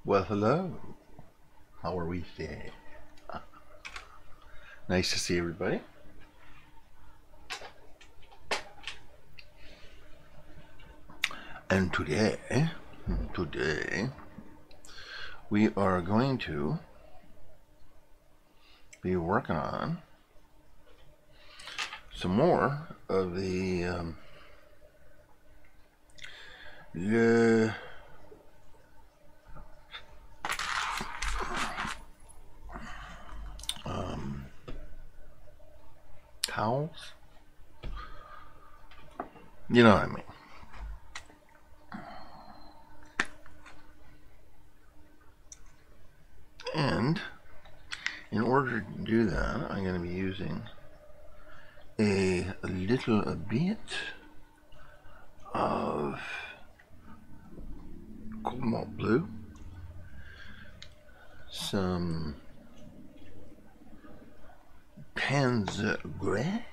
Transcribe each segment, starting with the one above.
Well, hello. How are we today? Nice to see everybody. And today, we are going to be working on some more of the towels. You know what I mean. And in order to do that, I'm going to be using a little bit of cobalt blue, some Panzer Gray,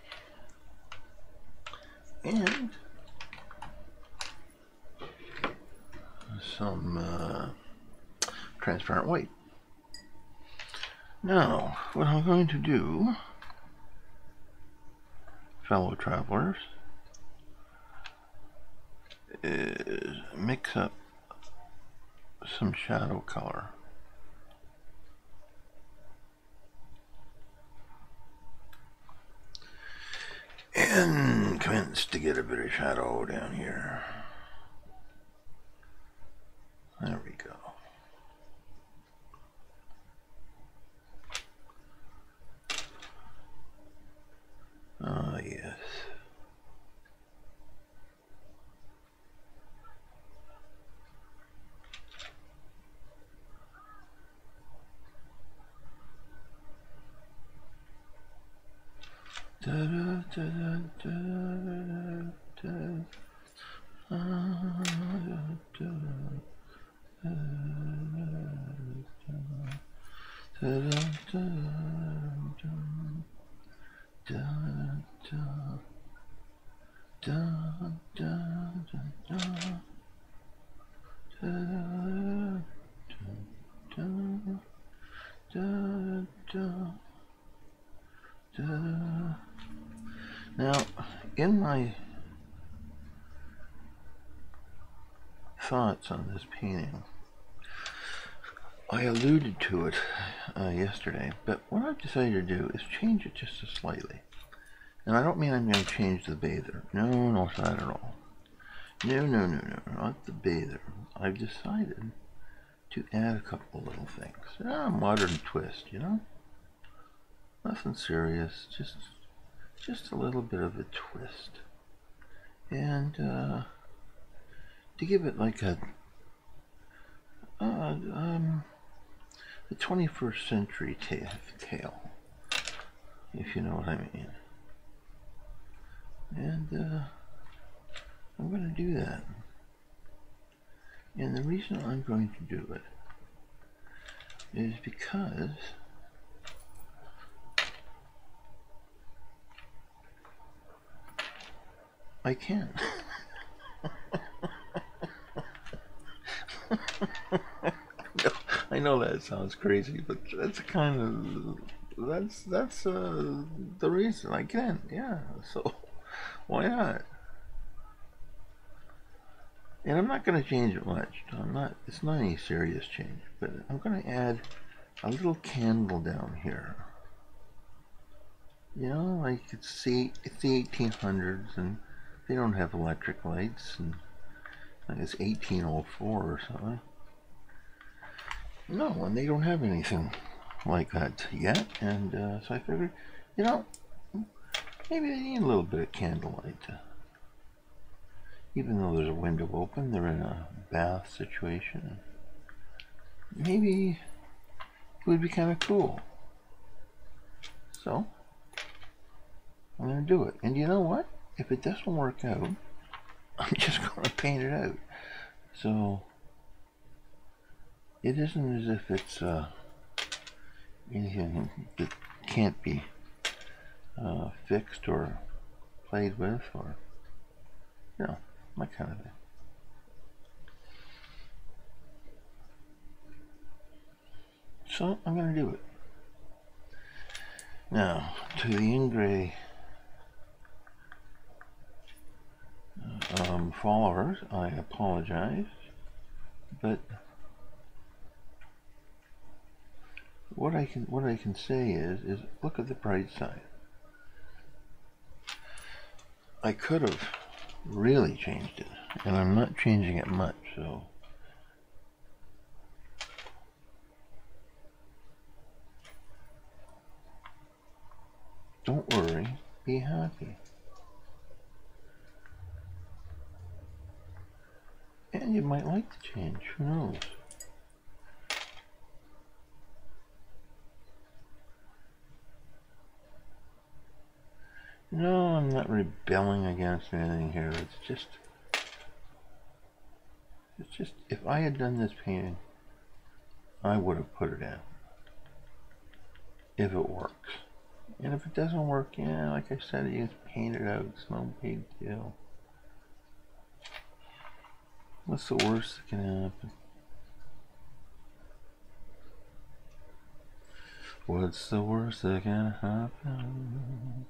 and some transparent white. Now, what I'm going to do, fellow travelers, is mix up some shadow color. And commence to get a bit of shadow down here. There we go. Ah, yes. Da, da, da, da, da, Now, in my thoughts on this painting, I alluded to it yesterday, but what I've decided to do is change it just slightly. And I don't mean I'm going to change the bather. No, not that at all. No, not the bather. I've decided to add a couple of little things. A modern twist, you know? Nothing serious, just a little bit of a twist. And to give it like a the 21st century tale, if you know what I mean. And I'm going to do that. And the reason I'm going to do it is because I can. I know that sounds crazy, but that's kind of that's the reason I can. Yeah, so why not? And I'm not going to change it much. It's not any serious change, but I'm going to add a little candle down here. You know, like it's the 1800s, and they don't have electric lights, and like it's 1804 or something. No, and they don't have anything like that yet, and so I figured, you know, maybe they need a little bit of candlelight. Even though there's a window open, they're in a bath situation. Maybe it would be kind of cool. So, I'm going to do it. And you know what? If it doesn't work out, I'm just going to paint it out. So, it isn't as if it's anything that can't be fixed or played with, or, you know, my kind of thing. So I'm going to do it. Now, to the in-gray followers, I apologize, but what I can say is look at the bright side. I could have really changed it, and I'm not changing it much, so don't worry, be happy. And you might like the change, who knows? No, I'm not rebelling against anything here. It's just, if I had done this painting, I would have put it in. If it works. And if it doesn't work, yeah, like I said, you just paint it out. It's no big deal. What's the worst that can happen? What's the worst that can happen?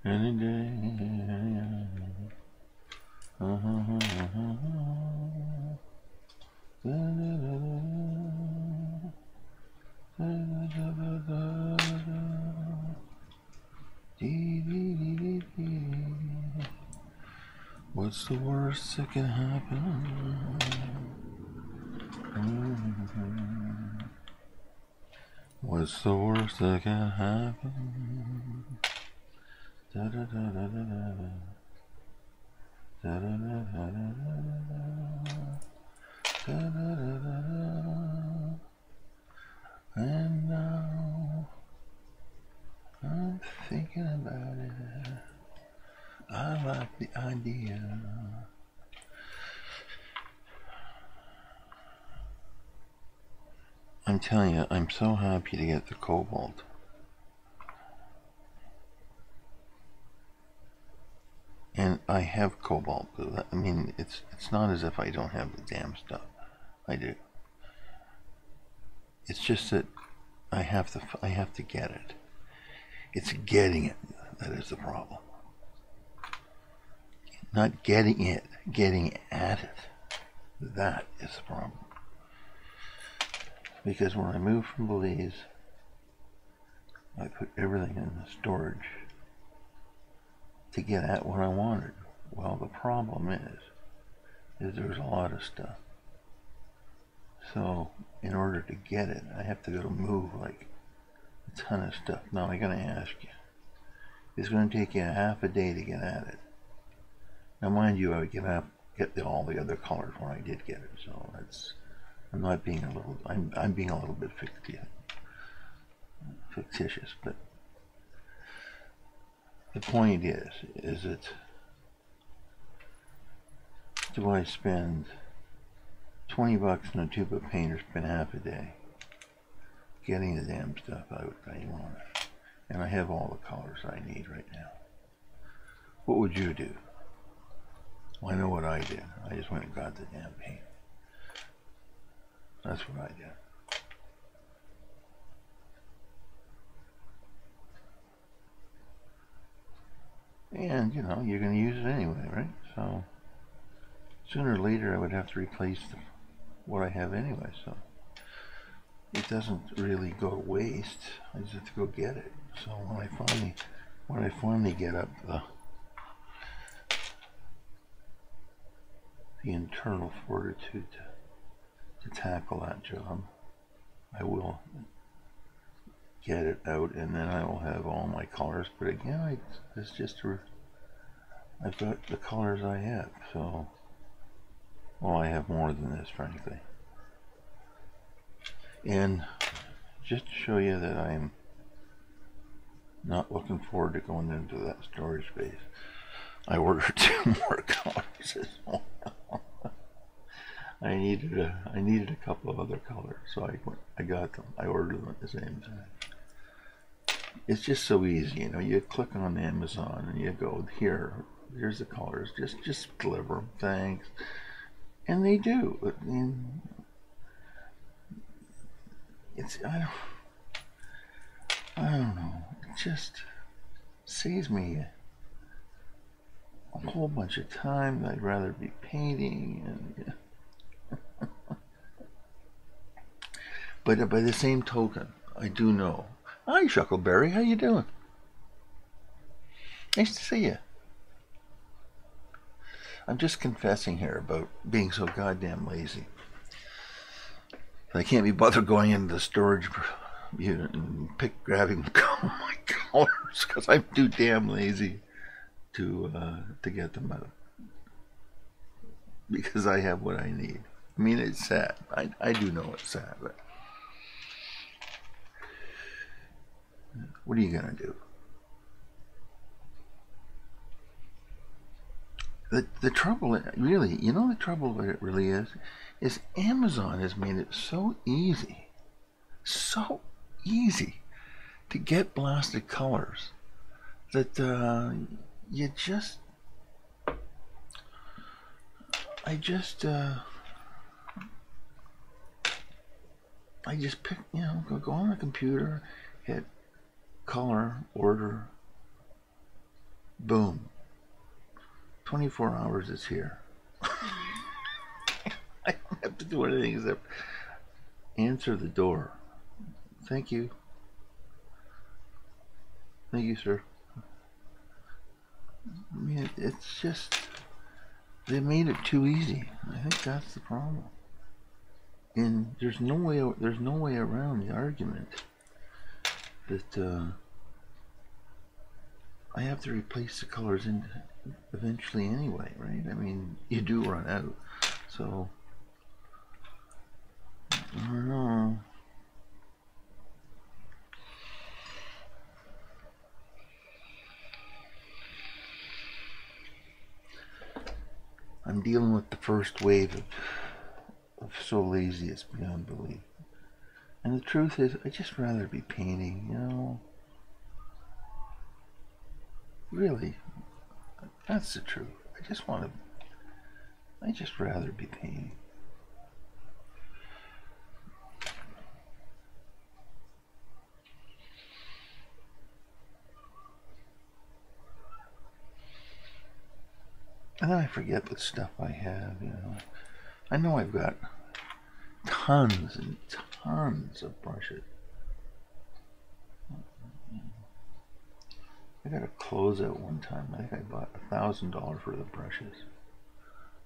Any day. What's the worst that can happen? What's the worst that can happen? Da da da da da da. Da da da da da da. Da da da da da. And now I'm thinking about it. I like the idea. I'm telling you, I'm so happy to get the cobalt. And I have cobalt. I mean, it's not as if I don't have the damn stuff. I do. It's just that I have to get it. It's getting it that is the problem. Not getting it, getting at it. That is the problem. Because when I moved from Belize, I put everything in the storage to get at what I wanted. Well, the problem is there's a lot of stuff. So in order to get it, I have to go to move like a ton of stuff. Now I gotta ask you, it's gonna take you half a day to get at it. Now mind you, I would get all the other colors when I did get it, so I'm not being a little, I'm being a little bit fictitious, but the point is that do I spend 20 bucks on a tube of paint or spend half a day getting the damn stuff out that I want? And I have all the colors I need right now. What would you do? Well, I know what I did. I just went and got the damn paint. That's what I did. And, you know, you're going to use it anyway, right? So, sooner or later I would have to replace what I have anyway, so it doesn't really go to waste. I just have to go get it. So when I finally get up the internal fortitude to tackle that job, I will get it out, and then I will have all my colors. But again, it's just I've got the colors I have, so well, I have more than this, frankly. And just to show you that I'm not looking forward to going into that storage space, I ordered 2 more colors as well. I needed a couple of other colors, so I got them. I ordered them at the same time. It's just so easy, you know. You click on Amazon and you go, here's the colors. Just deliver them, thanks. And they do. I mean, I don't know. It just saves me a whole bunch of time. I'd rather be painting, and but by the same token, I do know. Hi, Shuckleberry, how you doing? Nice to see you. I'm just confessing here about being so goddamn lazy. I can't be bothered going into the storage unit and grabbing my colors because I'm too damn lazy to get them out. Because I have what I need. I mean, it's sad. I do know it's sad, but what are you gonna do? The trouble, really, you know, the trouble with it really is Amazon has made it so easy to get blasted colors that you just, I just pick, you know, go on the computer, hit color, order, boom. 24 hours it's here. I don't have to do anything except answer the door. Thank you. Thank you, sir. I mean, it's just, they made it too easy. I think that's the problem. And there's no way around the argument that I have to replace the colors in eventually anyway, right? I mean, you do run out, so I don't know. I'm dealing with the first wave of so lazy it's beyond belief. And the truth is, I'd just rather be painting, you know. Really, that's the truth. I'd just rather be painting. And then I forget what stuff I have, you know. I know I've got tons and tons of brushes. I got a closeout one time. I think I bought $1,000 worth of brushes.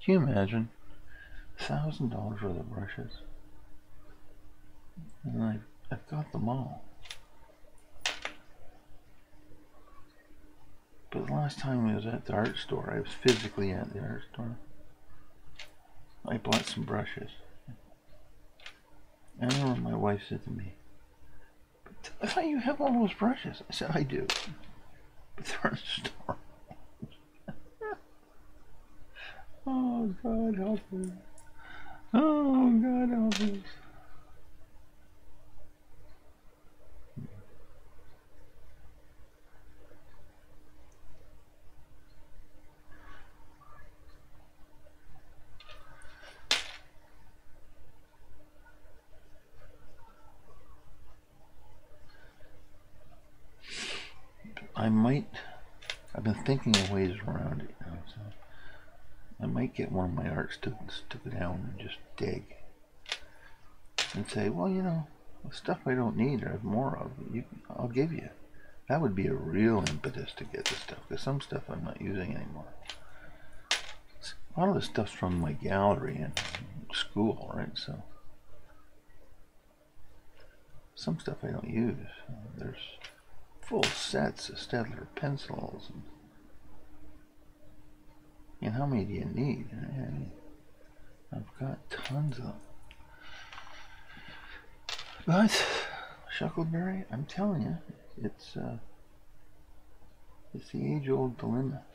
Can you imagine? $1,000 worth of brushes. And I've got them all. But the last time I was at the art store, I was physically at the art store, I bought some brushes. And I remember my wife said to me, "But I thought you have all those brushes." I said, "I do. But they're in the store." Oh, God help us. Oh, God help us. I've been thinking of ways around it now, so I might get one of my art students to go down and just dig and say, well, you know, the stuff I don't need or have more of, I'll give you. That would be a real impetus to get the stuff, because some stuff I'm not using anymore. A lot of the stuff's from my gallery in school, right? So some stuff I don't use. There's full sets of Staedtler pencils. And how many do you need? I've got tons of them. But Shuckleberry, I'm telling you, it's the age-old dilemma.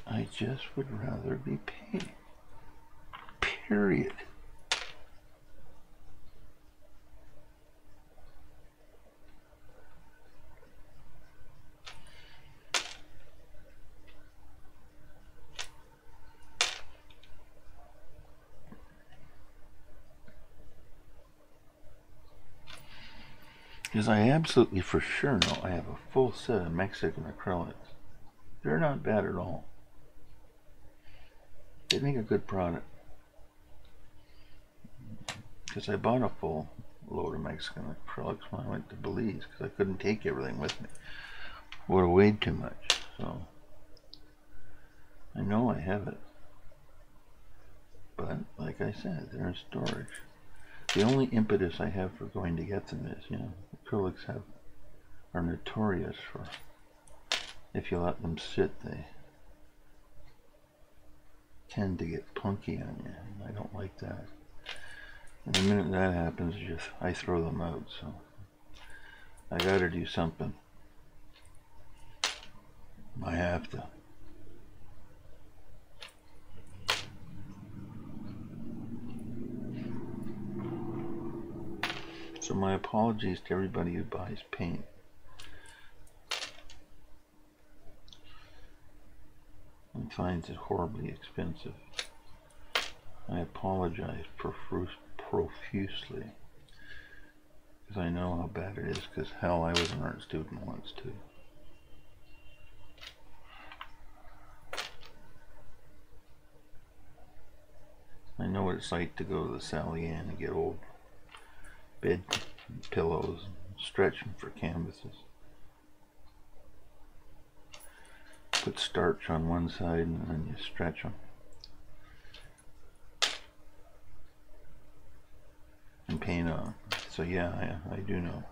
I just would rather be paid. Period. Because I absolutely for sure know I have a full set of Mexican acrylics. They're not bad at all. They make a good product. Because I bought a full load of Mexican acrylics when I went to Belize, because I couldn't take everything with me. It would have weighed too much. So I know I have it. But like I said, they're in storage. The only impetus I have for going to get them is, acrylics are notorious for, if you let them sit, they tend to get punky on you, and I don't like that. And the minute that happens, I throw them out, so I gotta do something. I have to. So my apologies to everybody who buys paint. And finds it horribly expensive. I apologize profusely, because I know how bad it is, because hell, I was an art student once too. I know what it's like to go to the Sally Ann and get old bed pillows and stretch them for canvases. Put starch on one side and then you stretch them. And paint on. So yeah, I do know.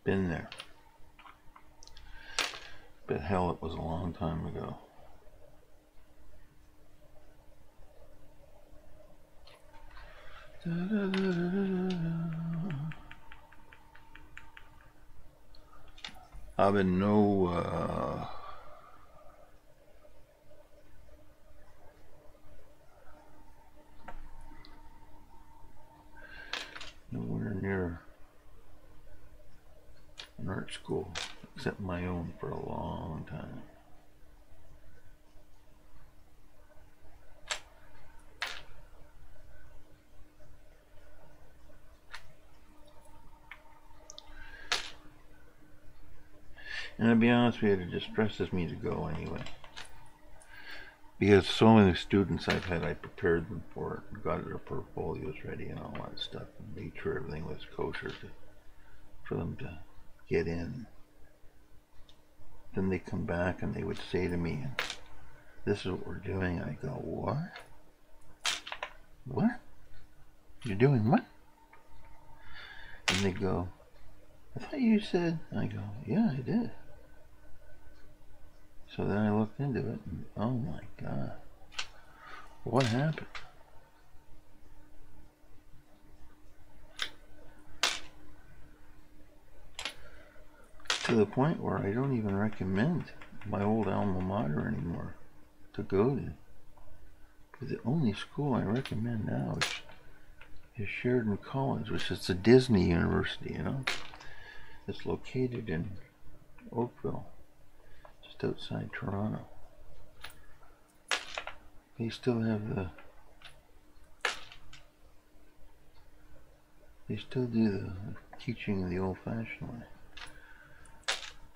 Been there. But hell, it was a long time ago. I've been nowhere near an art school except my own for a long time. And to be honest with you, it distresses me to go anyway. Because so many students I've had, I prepared them for it, got their portfolios ready and all that stuff, and made sure everything was kosher for them to get in. Then they come back and they would say to me, "This is what we're doing." I go, "What? What? You're doing what?" And they go, "I thought you said..." I go, "Yeah, I did." So then I looked into it, and oh my God, what happened? To the point where I don't even recommend my old alma mater anymore to go to. Because the only school I recommend now is Sheridan College, which is a Disney university, It's located in Oakville, just outside Toronto. They still have they still do the teaching in the old-fashioned way.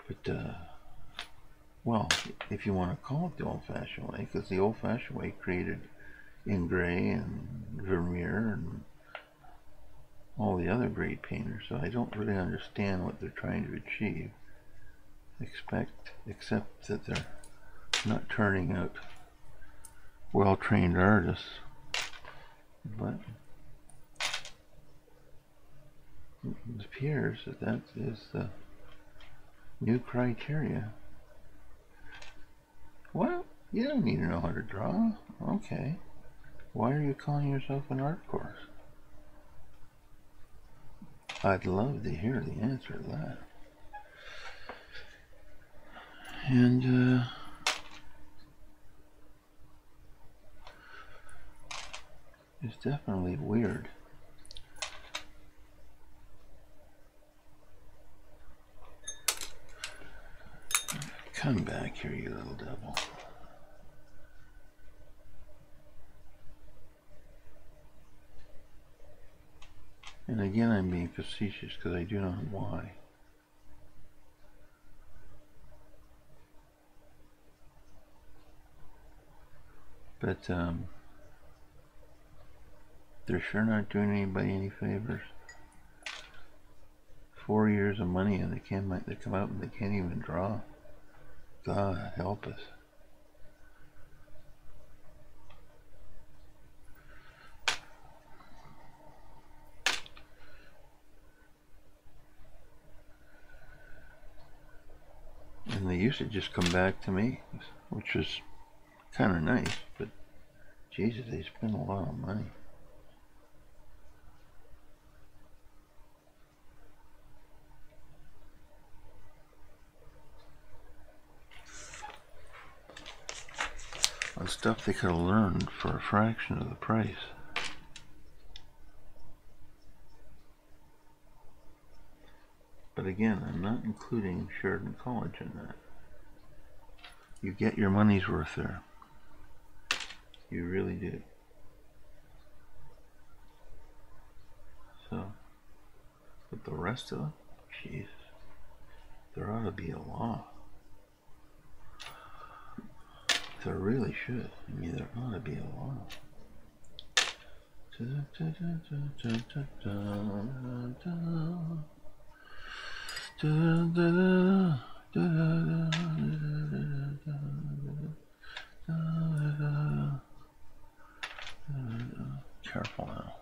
But, well, if you want to call it the old-fashioned way, because the old-fashioned way created in Gray and Vermeer and all the other great painters, so I don't really understand what they're trying to achieve, except that they're not turning out well-trained artists. But it appears that is the new criteria. Well, you don't need to know how to draw. Okay. Why are you calling yourself an art course? I'd love to hear the answer to that. And, it's definitely weird. Come back here, you little devil. And again, I'm being facetious because I do not know why. But they're sure not doing anybody any favors. 4 years of money and they come out and they can't even draw. God help us. And they used to just come back to me, which was kind of nice, but Jesus, they spend a lot of money. On stuff they could have learned for a fraction of the price. But again, I'm not including Sheridan College in that. You get your money's worth there. You really do. So, but the rest of them, Jesus, there ought to be a law. There really should. I mean, there ought to be a law. Careful now.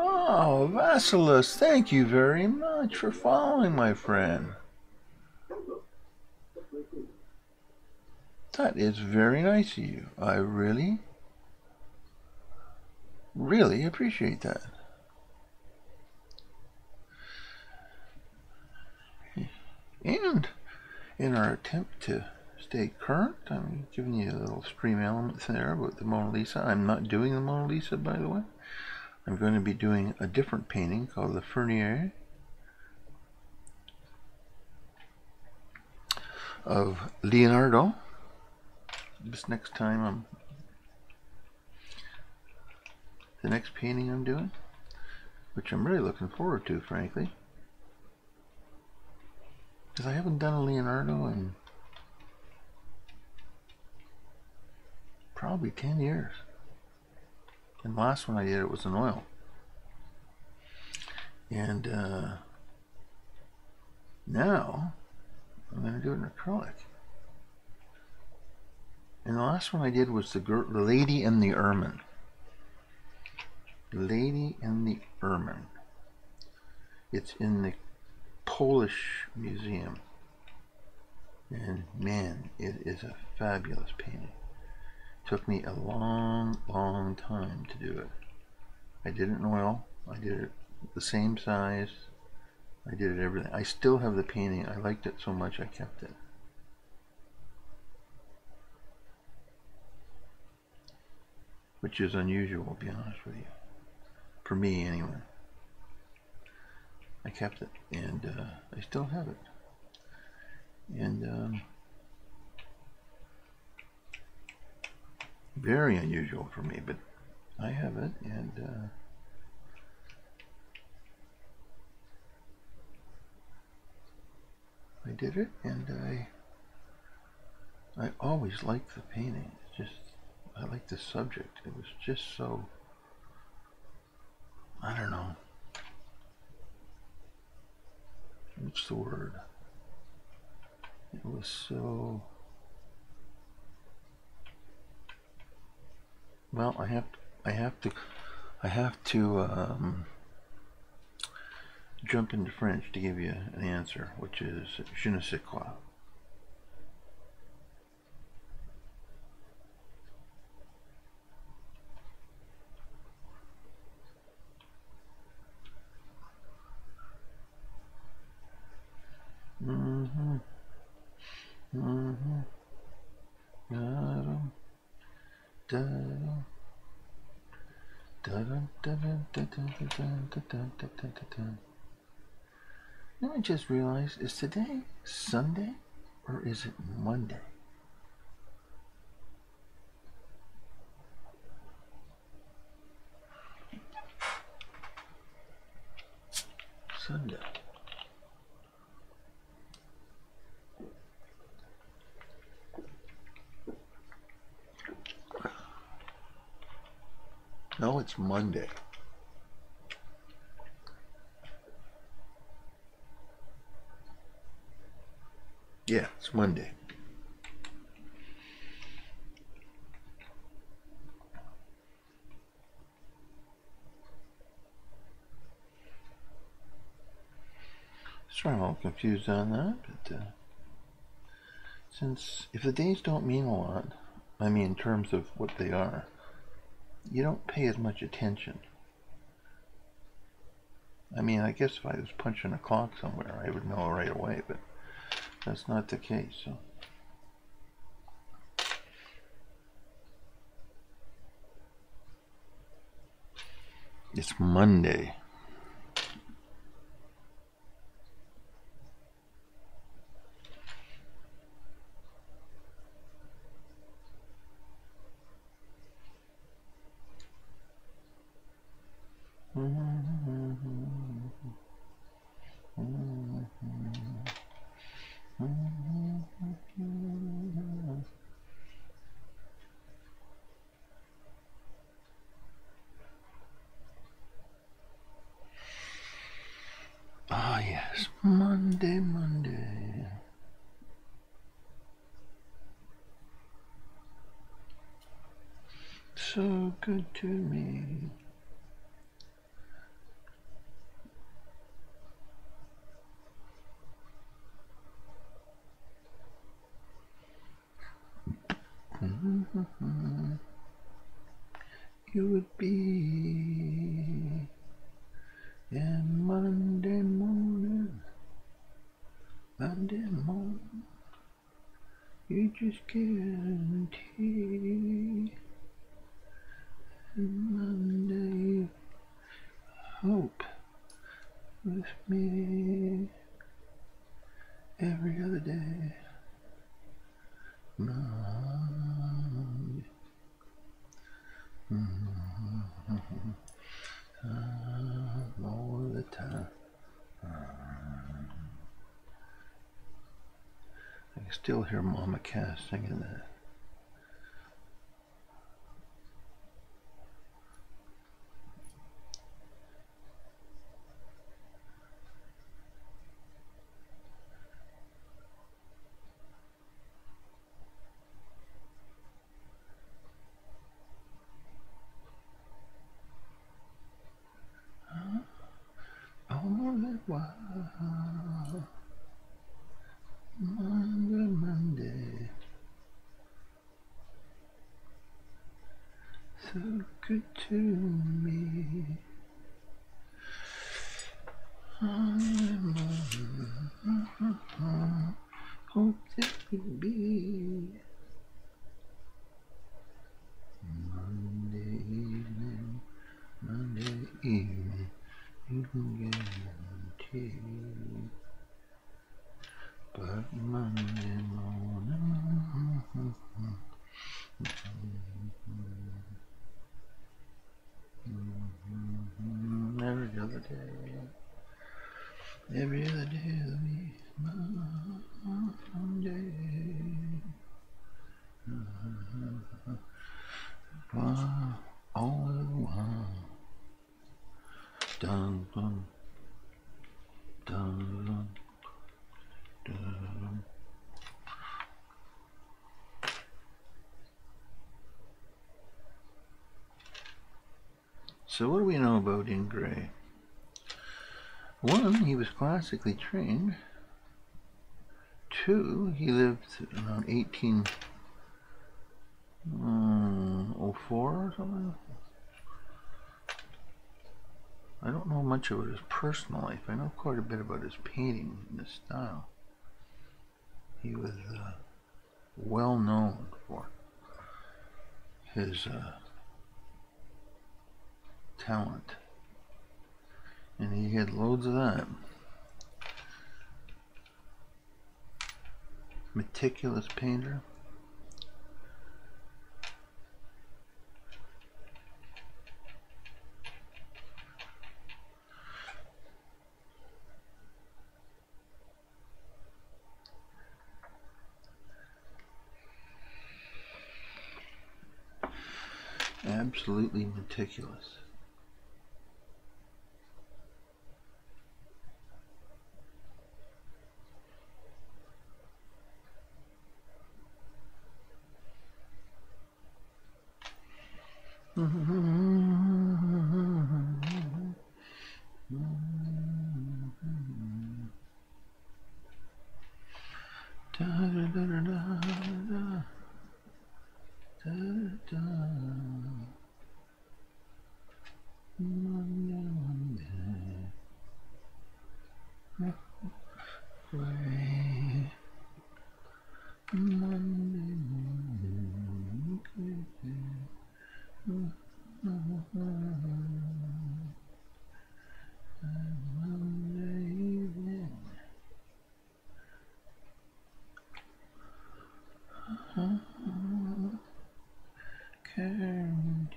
Oh, Vasilis, thank you very much for following, my friend. That is very nice of you. I really appreciate that. And in our attempt to stay current, I'm giving you a little stream element there about the Mona Lisa. I'm not doing the Mona Lisa, by the way. I'm going to be doing a different painting called the Fernier of Leonardo. This next time the next painting I'm doing, which I'm really looking forward to, frankly, because I haven't done a Leonardo in probably 10 years. And the last one I did, it was an oil. And now I'm going to do it in acrylic. And the last one I did was the Lady in the Ermine. Lady in the Ermine. It's in the Polish Museum. And man, it is a fabulous painting. It took me a long, long time to do it. I did it in oil. I did it the same size. I did it everything. I still have the painting. I liked it so much I kept it. Which is unusual, to be honest with you. For me, anyway. I kept it, and I still have it. And very unusual for me, but I have it, and I did it, and I always liked the painting. It's just, I like the subject. It was just so, I don't know. What's the word? It was so, well, I have to jump into French to give you an answer, which is je ne sais quoi. Now I just realized, is today Sunday or is it Monday? Sunday. No, it's Monday. Yeah, it's Monday. Sorry, I'm all confused on that, but since if the days don't mean a lot, I mean in terms of what they are, you don't pay as much attention. I mean, I guess if I was punching a clock somewhere, I would know right away, but that's not the case. So it's Monday. Ah, yes, Monday, Monday. So good to me. You would be and Monday morning, you just guarantee. And Monday, hope with me every other day. Monday. All the time. I can still hear Mama Cass singing that. while. Monday, so good to me. Hope it would be Monday evening, you can guarantee. But Monday morning, every other day of the week, Monday. Wow, all the while. Dun dun dun dun dun. So what do we know about In Gray? One, he was classically trained. Two, he lived around 1804 or something. I don't know much about his personal life. I know quite a bit about his painting and his style. He was well known for his talent, and he had loads of that. Meticulous painter. Absolutely meticulous.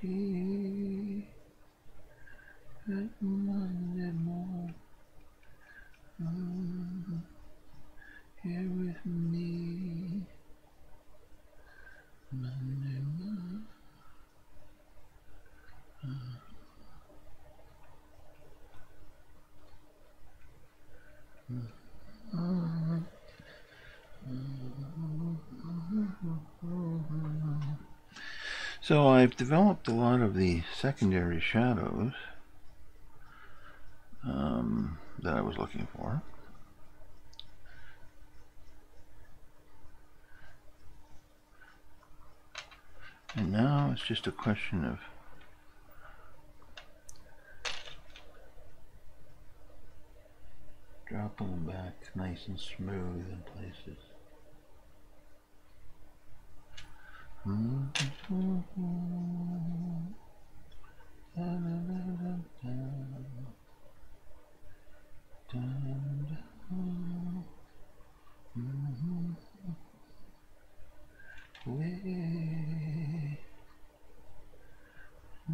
Guarantee that Monday morning, here with me. Monday morning. So I've developed a lot of the secondary shadows that I was looking for. And now it's just a question of dropping them back nice and smooth in places.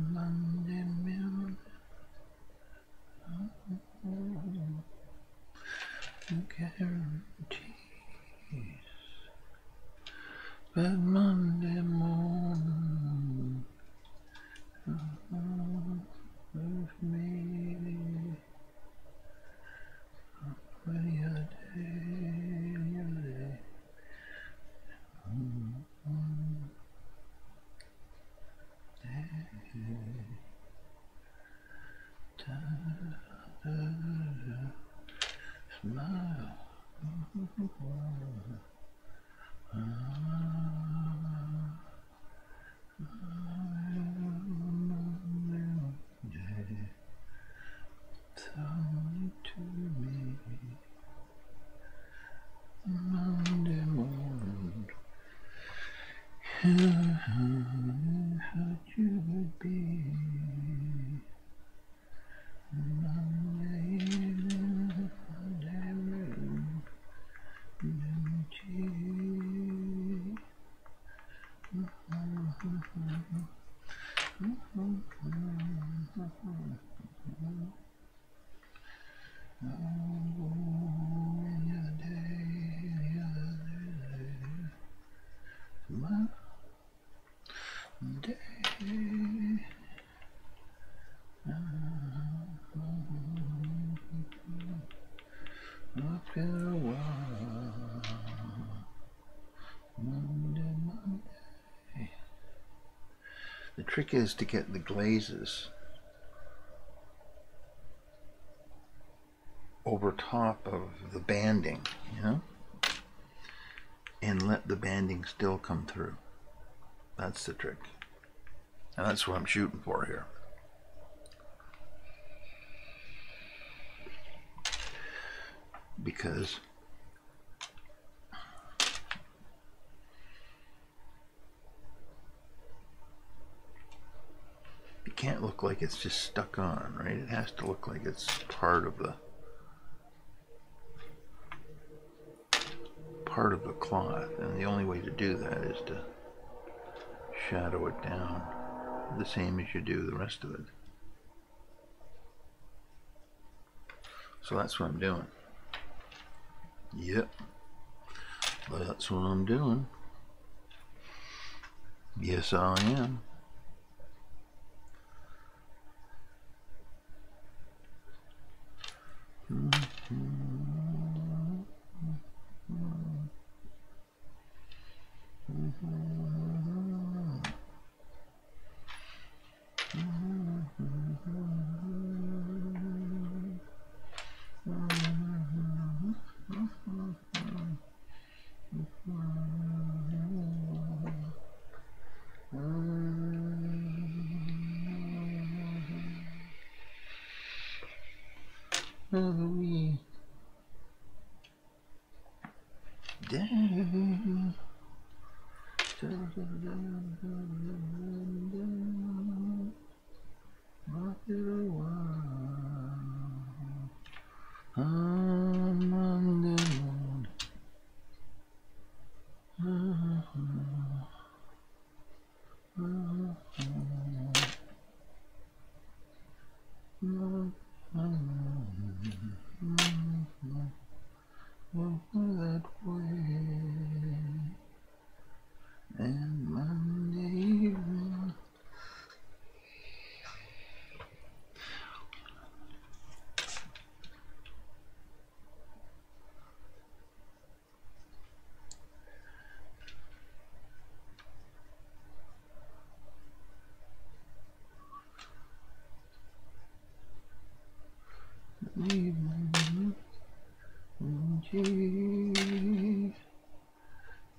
Monday morning, guarantees, but Monday morning, with me, any other day. Smile. Talk to me Monday morning. How you would be Monday evening, Monday morning, after a while, Monday. The trick is to get the glazes over top of the banding, you know, and let the banding still come through. That's the trick. And that's what I'm shooting for here. Because it can't look like it's just stuck on, right? It has to look like it's part of the cloth, and the only way to do that is to shadow it down the same as you do the rest of it. So that's what I'm doing. Yep, that's what I'm doing. Yes, I am.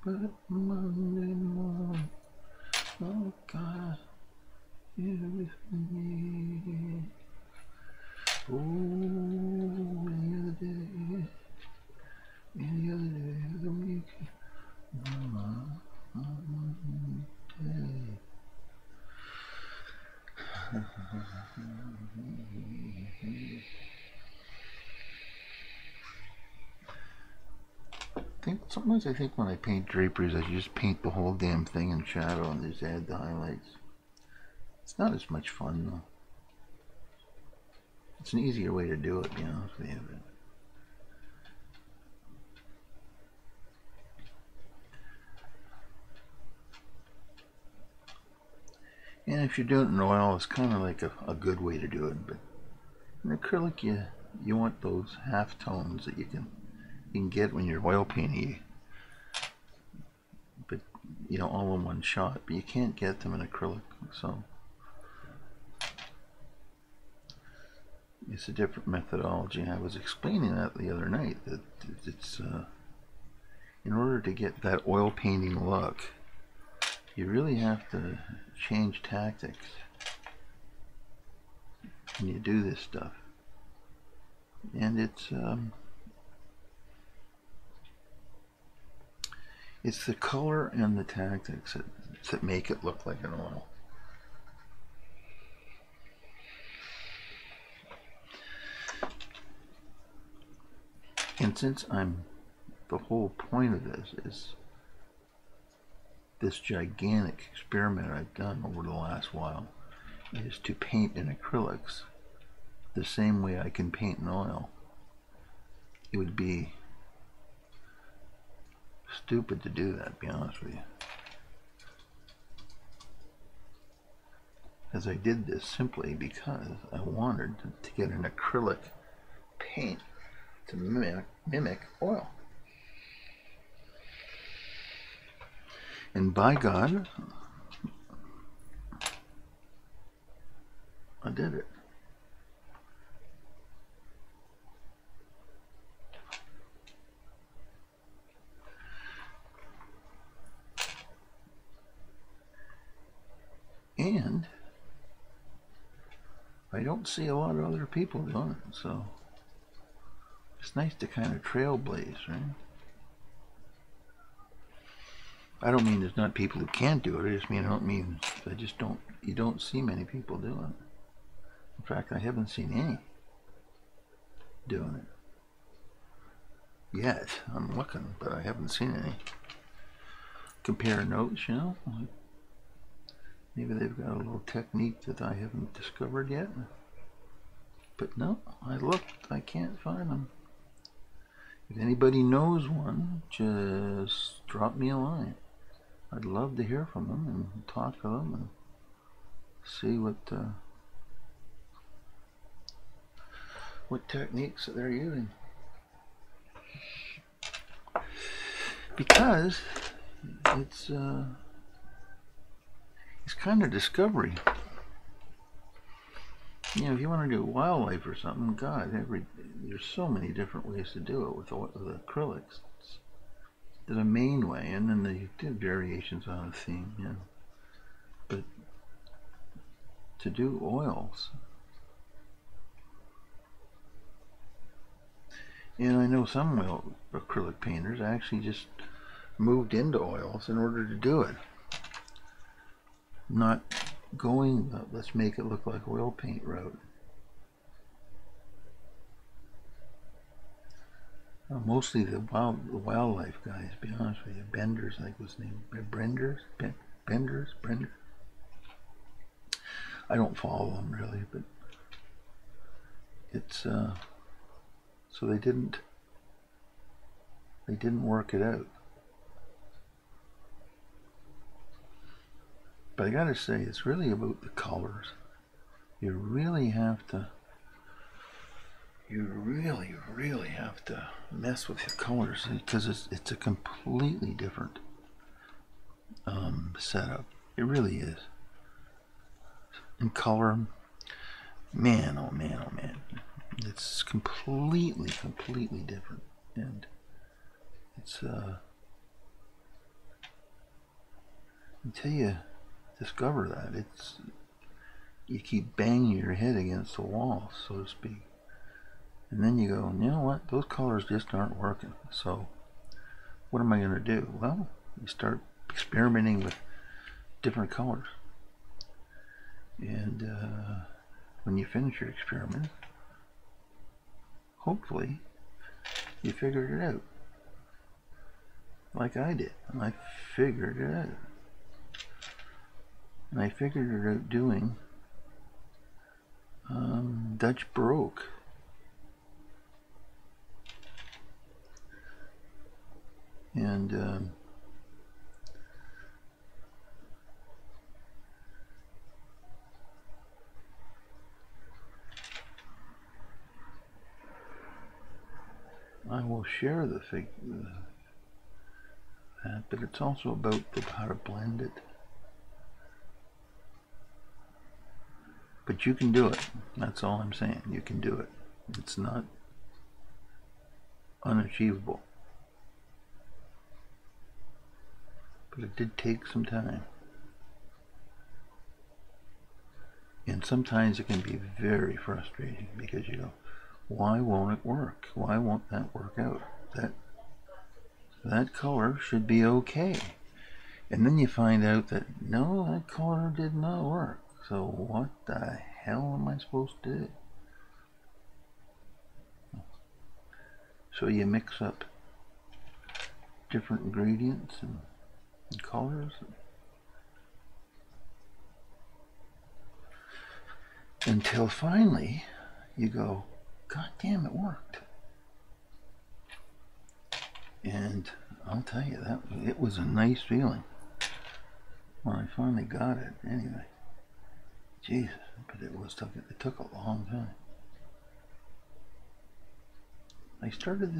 But Monday morning, oh God, you're with me. Oh, any other day of the week, Sometimes I think when I paint draperies, I just paint the whole damn thing in shadow and just add the highlights. It's not as much fun though. It's an easier way to do it, to be honest with you. And if you do it in oil, it's kind of like a good way to do it. But in acrylic, you want those half tones that you can get when you're oil painting. But all in one shot. But you can't get them in acrylic. So It's a different methodology. I was explaining that the other night, that it's in order to get that oil painting look, you really have to change tactics when you do this stuff. And it's the color and the tactics that make it look like an oil. And since the whole point of this is this gigantic experiment I've done over the last while is to paint in acrylics the same way I can paint in oil. It would be stupid to do that, to be honest with you. As I did this simply because I wanted to get an acrylic paint to mimic oil. And by God, I did it. And I don't see a lot of other people doing it, so it's nice to kind of trailblaze, right? I don't mean there's not people who can't do it. I just don't, you don't see many people doing it. In fact, I haven't seen any doing it yet. I'm looking, but I haven't seen any. Compare notes, you know. Maybe they've got a little technique that I haven't discovered yet. But no, I looked, I can't find them. If anybody knows one, just drop me a line. I'd love to hear from them and talk to them and see what techniques that they're using. Because it's kind of discovery. You know, if you want to do wildlife or something, God, there's so many different ways to do it with acrylics. There's a main way, and then they do variations on a theme, you know. But to do oils, and I know some acrylic painters actually just moved into oils in order to do it. Not going let's make it look like oil paint route. Mostly the wildlife guys, to be honest with you. Benders, I think was his name. Benders. I don't follow them really, but it's so they didn't work it out. But I gotta say, it's really about the colors. You really have to mess with your colors, because it's a completely different setup. It really is. In color, man, oh man, oh man, it's completely different, and it's until you discover that, you keep banging your head against the wall, so to speak, and then you go, you know what, those colors just aren't working, so what am I going to do? Well, you start experimenting with different colors, and when you finish your experiment, hopefully you figured it out, like I did. I figured it out. And I figured it out doing Dutch Baroque. And I will share that, but it's also about how to blend it. But you can do it. That's all I'm saying. You can do it. It's not unachievable. But it did take some time. And sometimes it can be very frustrating because you go, why won't it work? Why won't that work out? That color should be okay. And then you find out that, no, that color did not work. So what the hell am I supposed to do? So you mix up different ingredients and colors. Until finally you go, God damn, it worked. And I'll tell you, that it was a nice feeling when I finally got it. Anyway, Jesus, but it took a long time. I started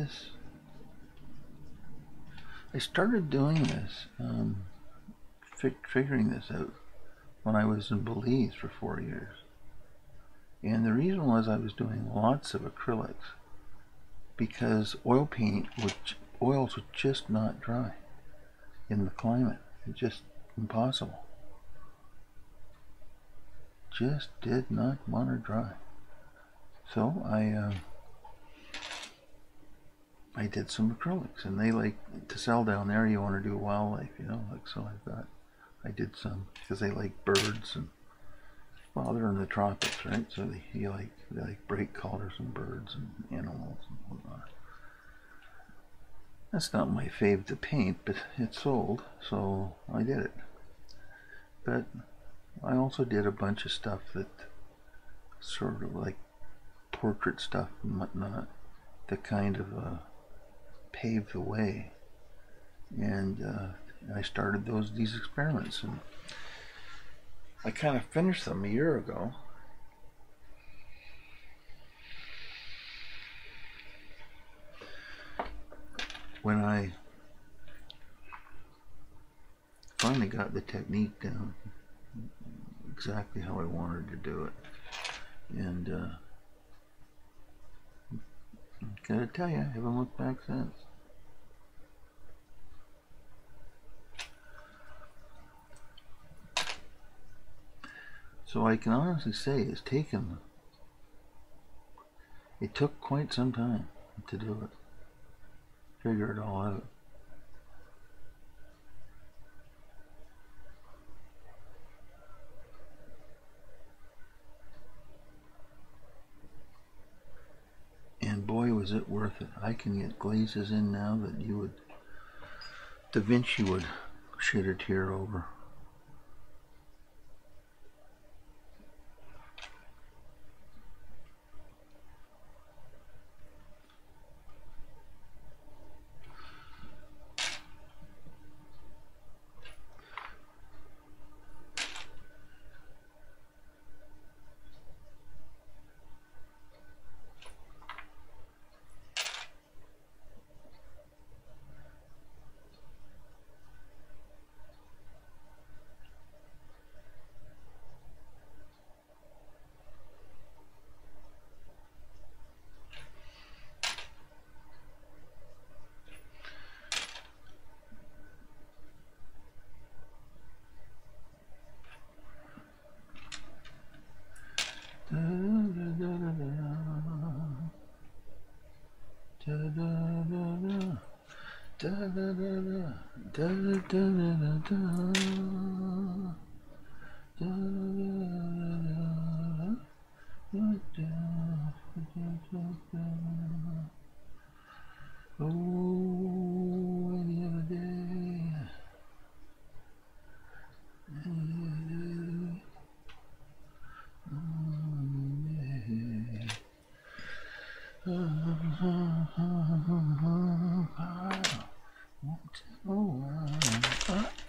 doing this, figuring this out when I was in Belize for 4 years. And the reason was I was doing lots of acrylics because oils would just not dry in the climate. It's just impossible. Just did not want to dry. So I did some acrylics, and they like to sell down there. You want to do wildlife, you know, like so. I did some because they like birds and. Well, they're in the tropics, right? So they like bright colors and birds and animals and whatnot. That's not my fave to paint, but it sold, so I did it. But I also did a bunch of stuff that sort of like portrait stuff and whatnot that kind of paved the way. And I started these experiments, and I kind of finished them a year ago. When I finally got the technique down, exactly how I wanted to do it. And gotta tell you, I haven't looked back since. So I can honestly say it took quite some time to do it, figure it all out. And boy, was it worth it. I can get glazes in now that Da Vinci would shed a tear over.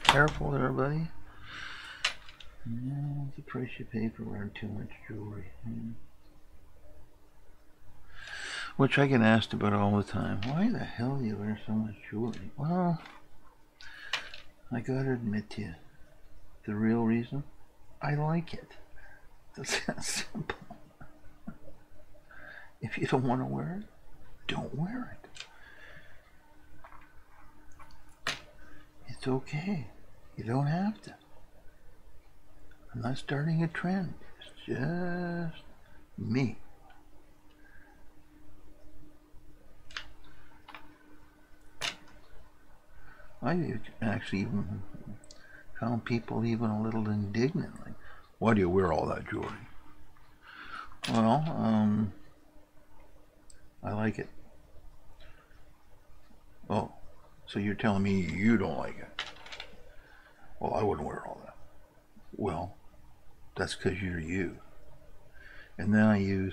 Careful there, buddy. Yeah, it's the price you pay for wearing too much jewelry. Which I get asked about all the time. Why the hell do you wear so much jewelry? Well, I gotta admit to you, the real reason, I like it. That's that simple. If you don't want to wear it, don't wear it. It's okay. You don't have to. I'm not starting a trend. It's just me. I actually even found people even a little indignant. Like, why do you wear all that jewelry? Well, I like it. Oh, so you're telling me you don't like it? Well, I wouldn't wear all that. Well, that's because you're you. And then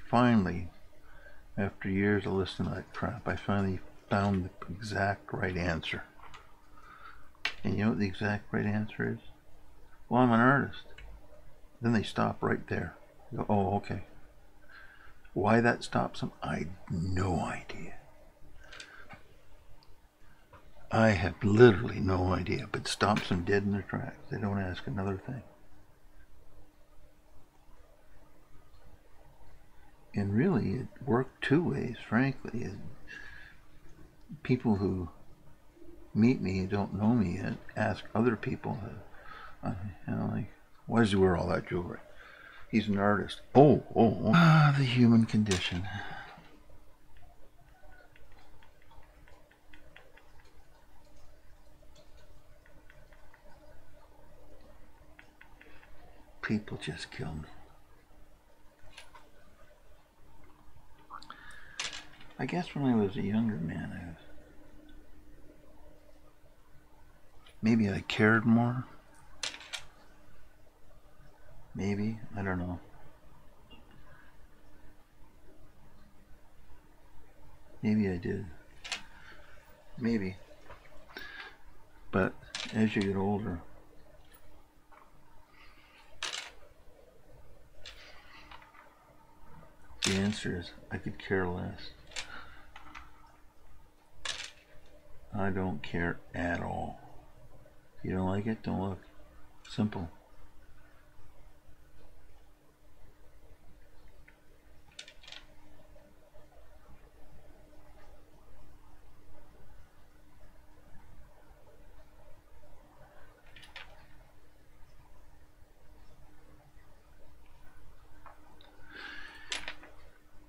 finally, after years of listening to that crap, I finally found the exact right answer. And you know what the exact right answer is? Well, I'm an artist. Then they stop right there. You go, oh, okay. Why that stops them, I have no idea. I have literally no idea, but stops them dead in their tracks. They don't ask another thing. And really, it worked two ways, frankly. People who meet me and don't know me yet ask other people, like, why does he wear all that jewelry? He's an artist. Oh. The human condition. People just kill me. I guess when I was a younger man, maybe I cared more. Maybe, I don't know. Maybe I did. Maybe. But as you get older, the answer is I could care less. I don't care at all. If you don't like it, don't look. Simple.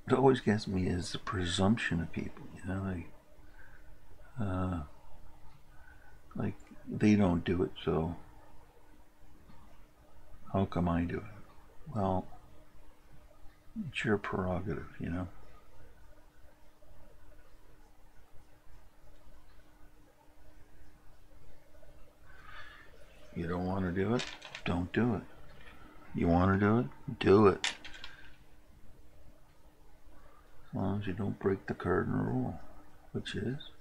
What always gets me is the presumption of people, like they don't do it, so how come I do it? Well, it's your prerogative, You don't want to do it? Don't do it. You want to do it? Do it. As long as you don't break the cardinal rule, which is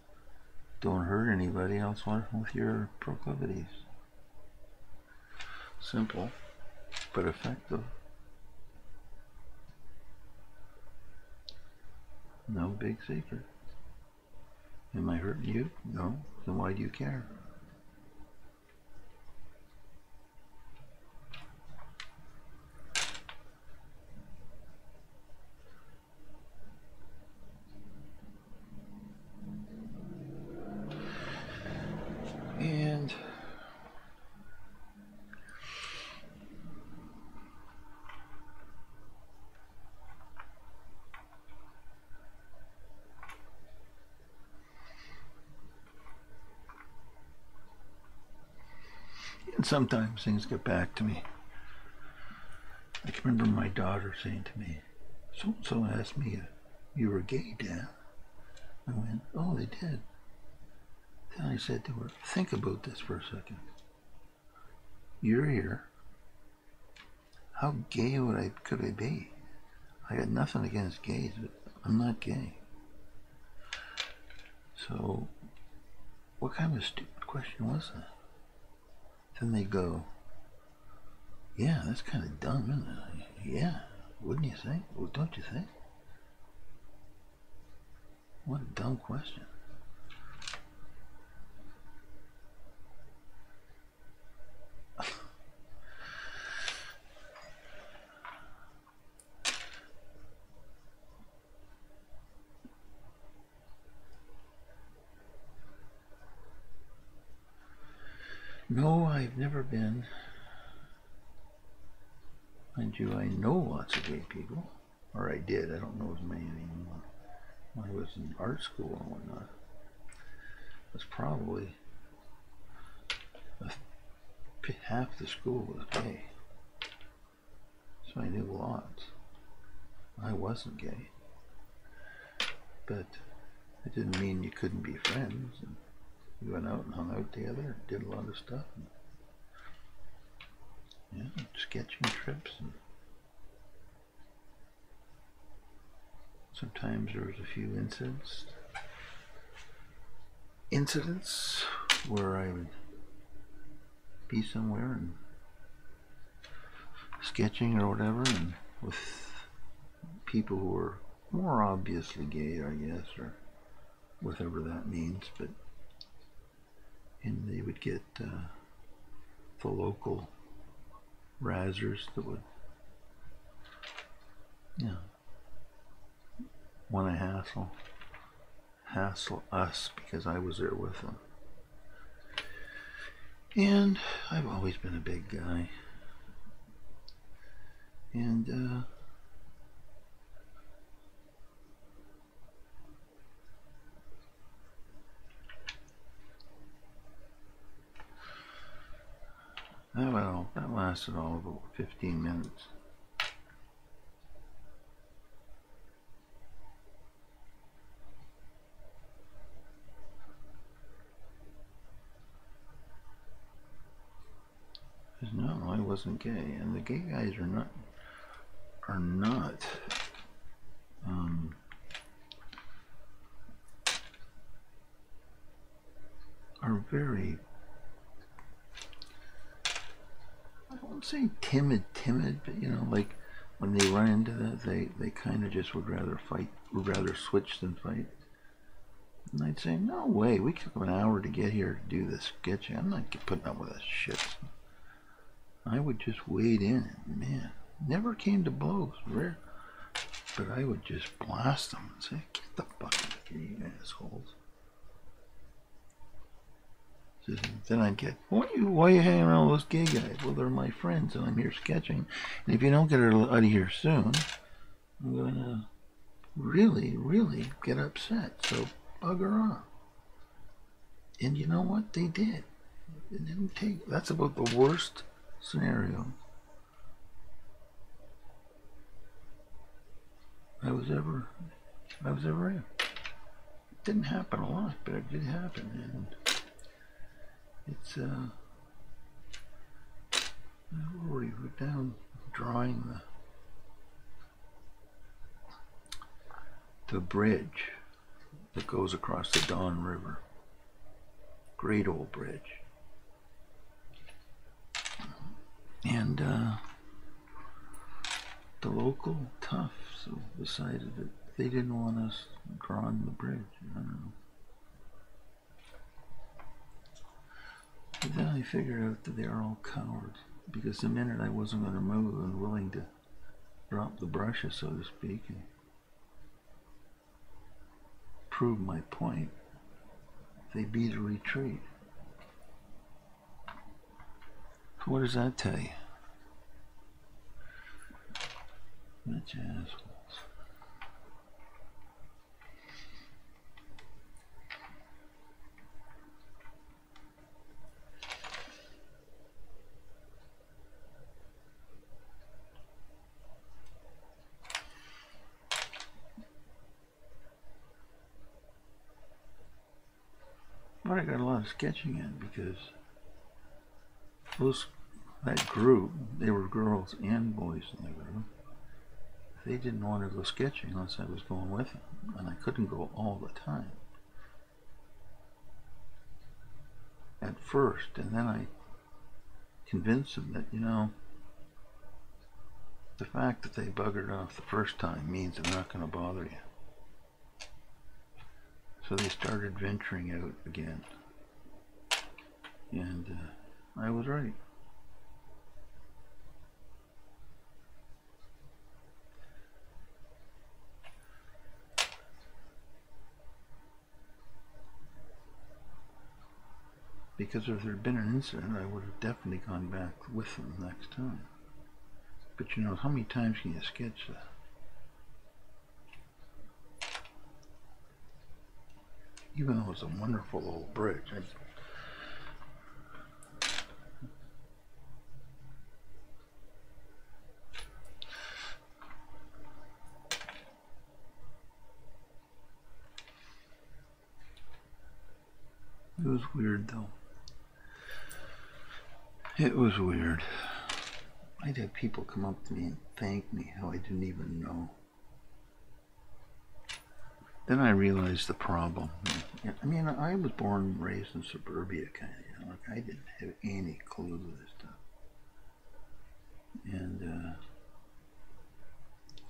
don't hurt anybody else with your proclivities. Simple, but effective. No big secret. Am I hurting you? No. Then why do you care? And sometimes things get back to me. I can remember my daughter saying to me, so asked me if you were gay, Dad. I went, oh, they did. Then I said to her, think about this for a second. You're here. How gay could I be? I got nothing against gays, but I'm not gay. So, what kind of a stupid question was that? Then they go, yeah, that's kind of dumb, isn't it? Yeah, wouldn't you think? Well, don't you think? What a dumb question. No, I've never been. Mind you, I know lots of gay people. Or I did. I don't know as many anymore. When I was in art school and whatnot, it was probably half the school was gay. So I knew lots. I wasn't gay. But it didn't mean you couldn't be friends. And we went out and hung out together, did a lot of stuff. And, yeah, sketching trips. And sometimes there was a few incidents where I would be somewhere and sketching or whatever, and with people who were more obviously gay, I guess, or whatever that means, and they would get the local razzers that would, want to hassle us because I was there with them. And I've always been a big guy. And that lasted all of about 15 minutes. No, I wasn't gay, and the gay guys are not are very, I won't say timid, but like when they run into that, they kind of just would rather switch than fight. And I'd say, no way, we took an hour to get here to do this sketching. I'm not putting up with this shit. I would just wade in, and man, never came to blows, rare. But I would just blast them and say, get the fuck out of here, you assholes. Then I'd get, why are you hanging around with those gay guys? Well, they're my friends, and I'm here sketching. And if you don't get her out of here soon, I'm going to really, really get upset. So bugger off. And you know what? They did. It didn't take. That's about the worst scenario I was ever in. It didn't happen a lot, but it did happen, and it's we're down drawing the bridge that goes across the Don River. Great old bridge. And the local toughs decided that they didn't want us drawing the bridge. I don't know. But then I figured out that they are all cowards, because the minute I wasn't going to move and willing to drop the brushes, so to speak, and prove my point, they beat a retreat. So what does that tell you? Bunch of assholes. But I got a lot of sketching in because that group, they were girls and boys in the group. They didn't want to go sketching unless I was going with them, and I couldn't go all the time. At first, and then I convinced them that, the fact that they buggered off the first time means they're not going to bother you. So they started venturing out again. And I was right. Because if there had been an incident, I would have definitely gone back with them next time. But you know, how many times can you sketch that? Even though it's a wonderful old bridge. It was weird though. It was weird. I'd have people come up to me and thank me how I didn't even know. Then I realized the problem. I mean, I was born and raised in suburbia, kind of, you know, like I didn't have any clue of this stuff. And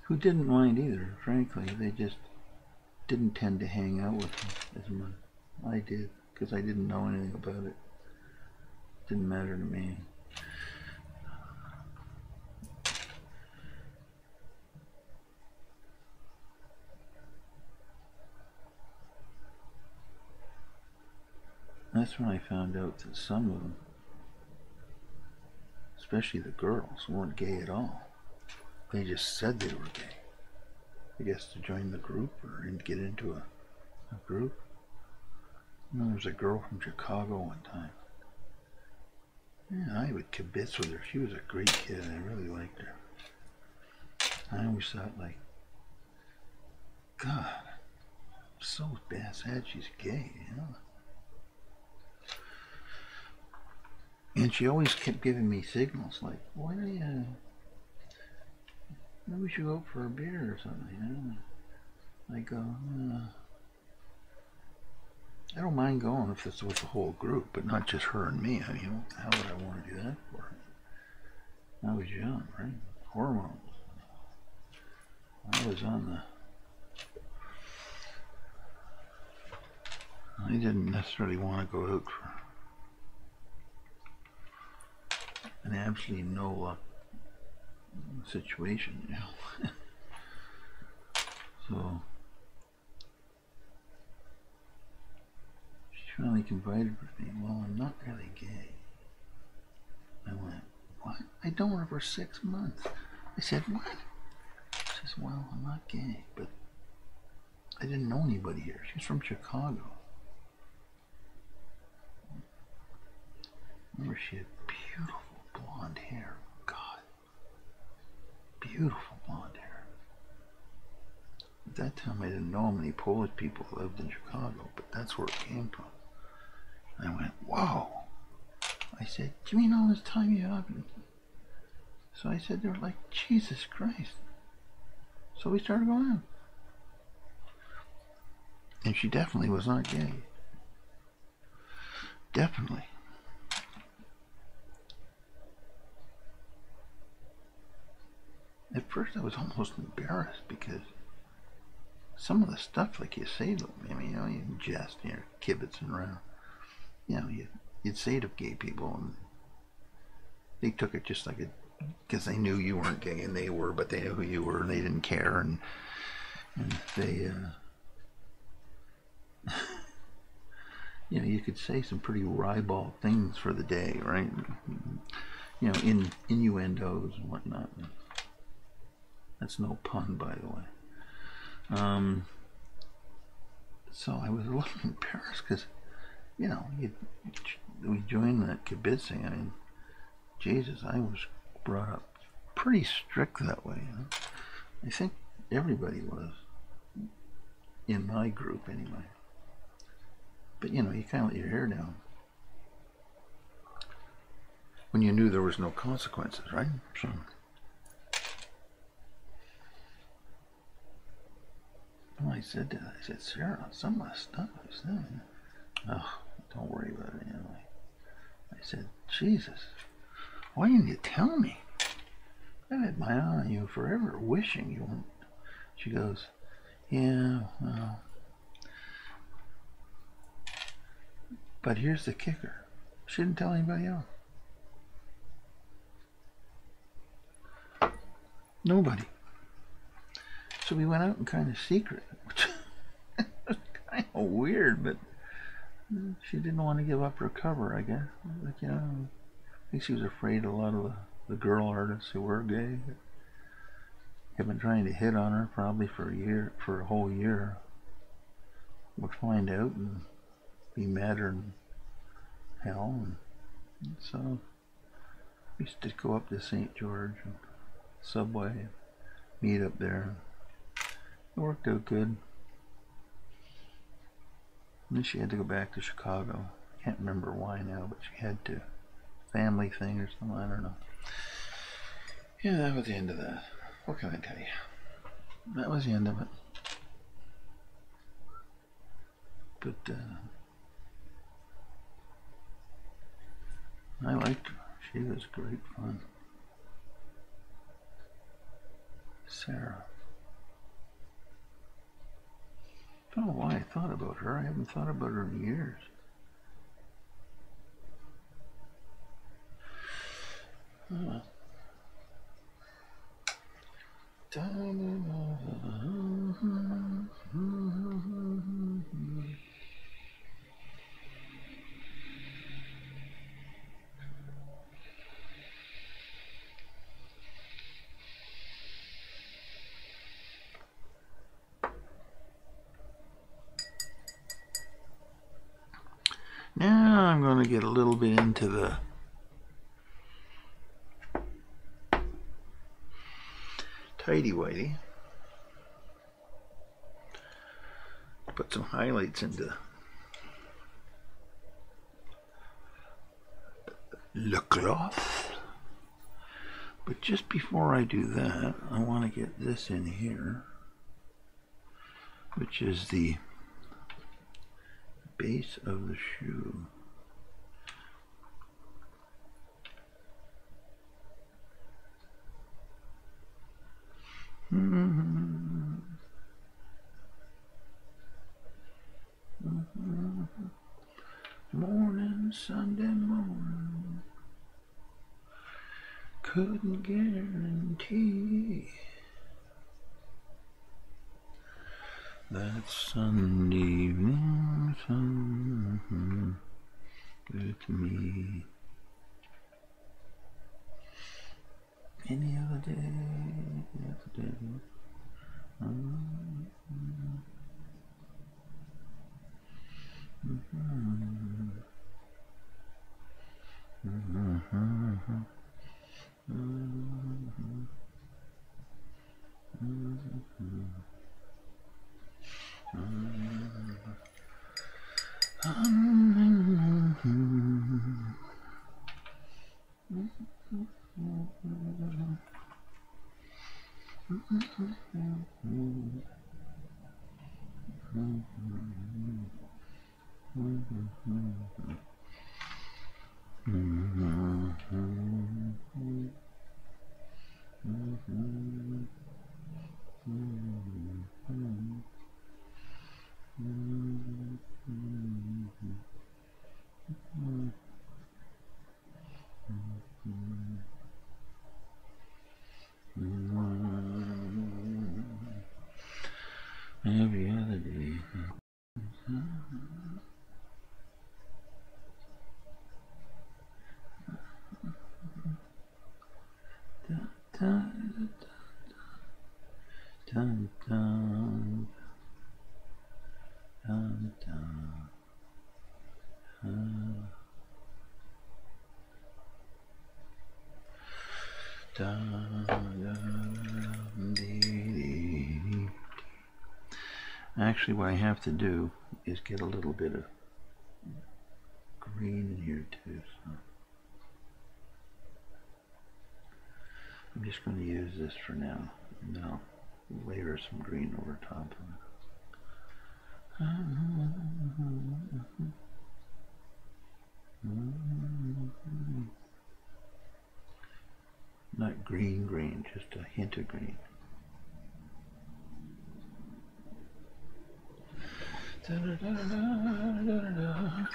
who didn't mind either, frankly. They just didn't tend to hang out with me as much. I did, because I didn't know anything about it. It didn't matter to me. That's when I found out that some of them, especially the girls, weren't gay at all. They just said they were gay. I guess to join the group or get into a group. You know, there was a girl from Chicago one time. Yeah, I would kibitz with her. She was a great kid. I really liked her. I always thought, like, God, so sad she's gay, you know? And she always kept giving me signals like, why don't you, maybe we should go out for a beer or something, you know? I go, I don't mind going if it's with the whole group, but not just her and me. I mean, how would I want to do that for? I was young, right? Hormones. I was on I didn't necessarily want to go out for an absolutely no luck situation, you know. So she finally confided with me, well, I'm not really gay. I went, what? I don't her for 6 months. I said, what? She says, well, I'm not gay, but I didn't know anybody here. She's from Chicago. Remember, she had beautiful blonde hair. God. Beautiful blonde hair. At that time, I didn't know how many Polish people lived in Chicago, but that's where it came from. And I went, wow. I said, do you mean all this time you haven't? So I said, they were like, Jesus Christ. So we started going out. And she definitely was not gay. Definitely. At first I was almost embarrassed because some of the stuff like you say to them, I mean, you know, you jest, you're kibitzing around. You know, you'd say to gay people and they took it just like it, because they knew you weren't gay and they were, but they knew who you were and they didn't care, and they, you know, you could say some pretty ribald things for the day, right? You know, innuendos and whatnot. That's no pun, by the way. So I was a little embarrassed because, you know, we joined that kibitzing. I mean, Jesus, I was brought up pretty strict that way. You know? I think everybody was, in my group anyway. But, you know, you kind of let your hair down when you knew there was no consequences, right? So well, I said to her, I said, Sarah, some of the stuff I said, oh, don't worry about it anyway. I said, Jesus, why didn't you tell me? I've had my eye on you forever, wishing you wouldn't. She goes, yeah, well, but here's the kicker. She didn't tell anybody else. Nobody. So we went out in kind of secret, which was kind of weird, but She didn't want to give up her cover, I guess. Like, you know, I think she was afraid a lot of the girl artists who were gay have been trying to hit on her probably for a whole year. Would find out and be madder than hell. And so we used to go up to St. George and Subway, meet up there. It worked out good. And then she had to go back to Chicago. I can't remember why now, but she had to. Family thing or something, I don't know. Yeah, that was the end of that. What can I tell you? That was the end of it. But I liked her. She was great fun. Sarah. I don't know why I thought about her. I haven't thought about her in years. Now I'm going to get a little bit into the tighty-whitey. Put some highlights into the cloth. But just before I do that, I want to get this in here, which is the base of the shoe. Morning, Sunday morning, couldn't guarantee that Sunday evening sun with me. Any other day, every other day. Dun, dun, dun, dun, dun, dun, dee, dee. Actually, what I have to do is get a little bit of green in here too. So I'm just going to use this for now, and then I'll layer some green over top of it. Not green, just a hint of green. Da da da da da da da da.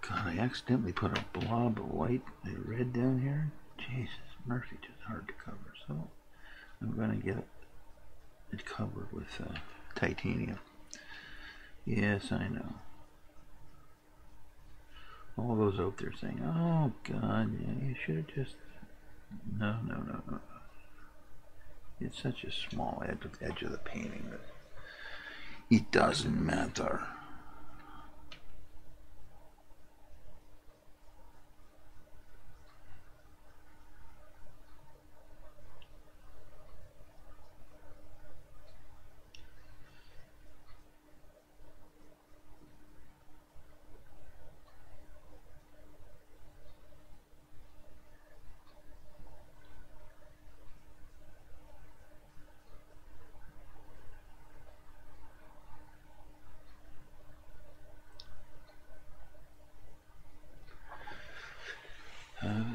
God, I accidentally put a blob of white and red down here. Jesus, mercy, just hard to cover. So I'm going to get it covered with titanium. Yes, I know. All those out there saying, oh God, yeah, you should have just... No, no, no, no. It's such a small edge of the painting that it doesn't matter.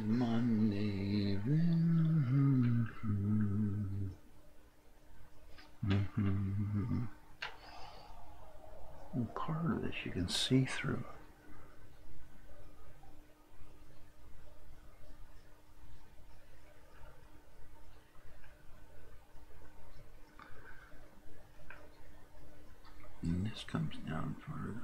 Monday. Part of this you can see through. And this comes down further.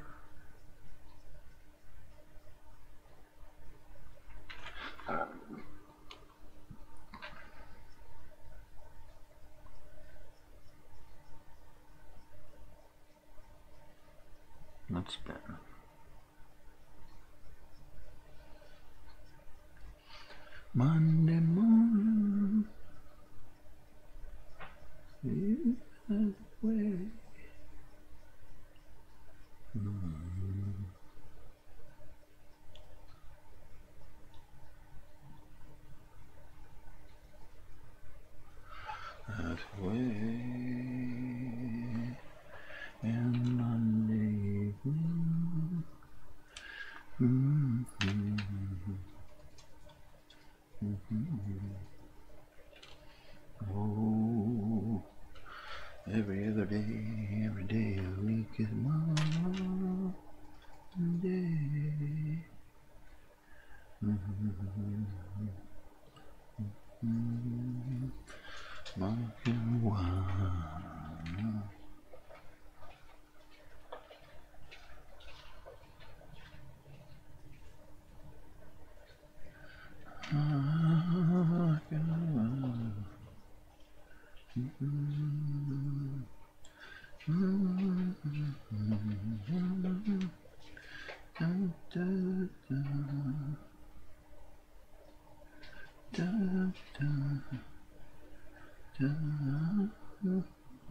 That's better. Monday morning is the way. That way. And Monday evening. Oh, every other day, every day of the week is Monday. Mountain wine.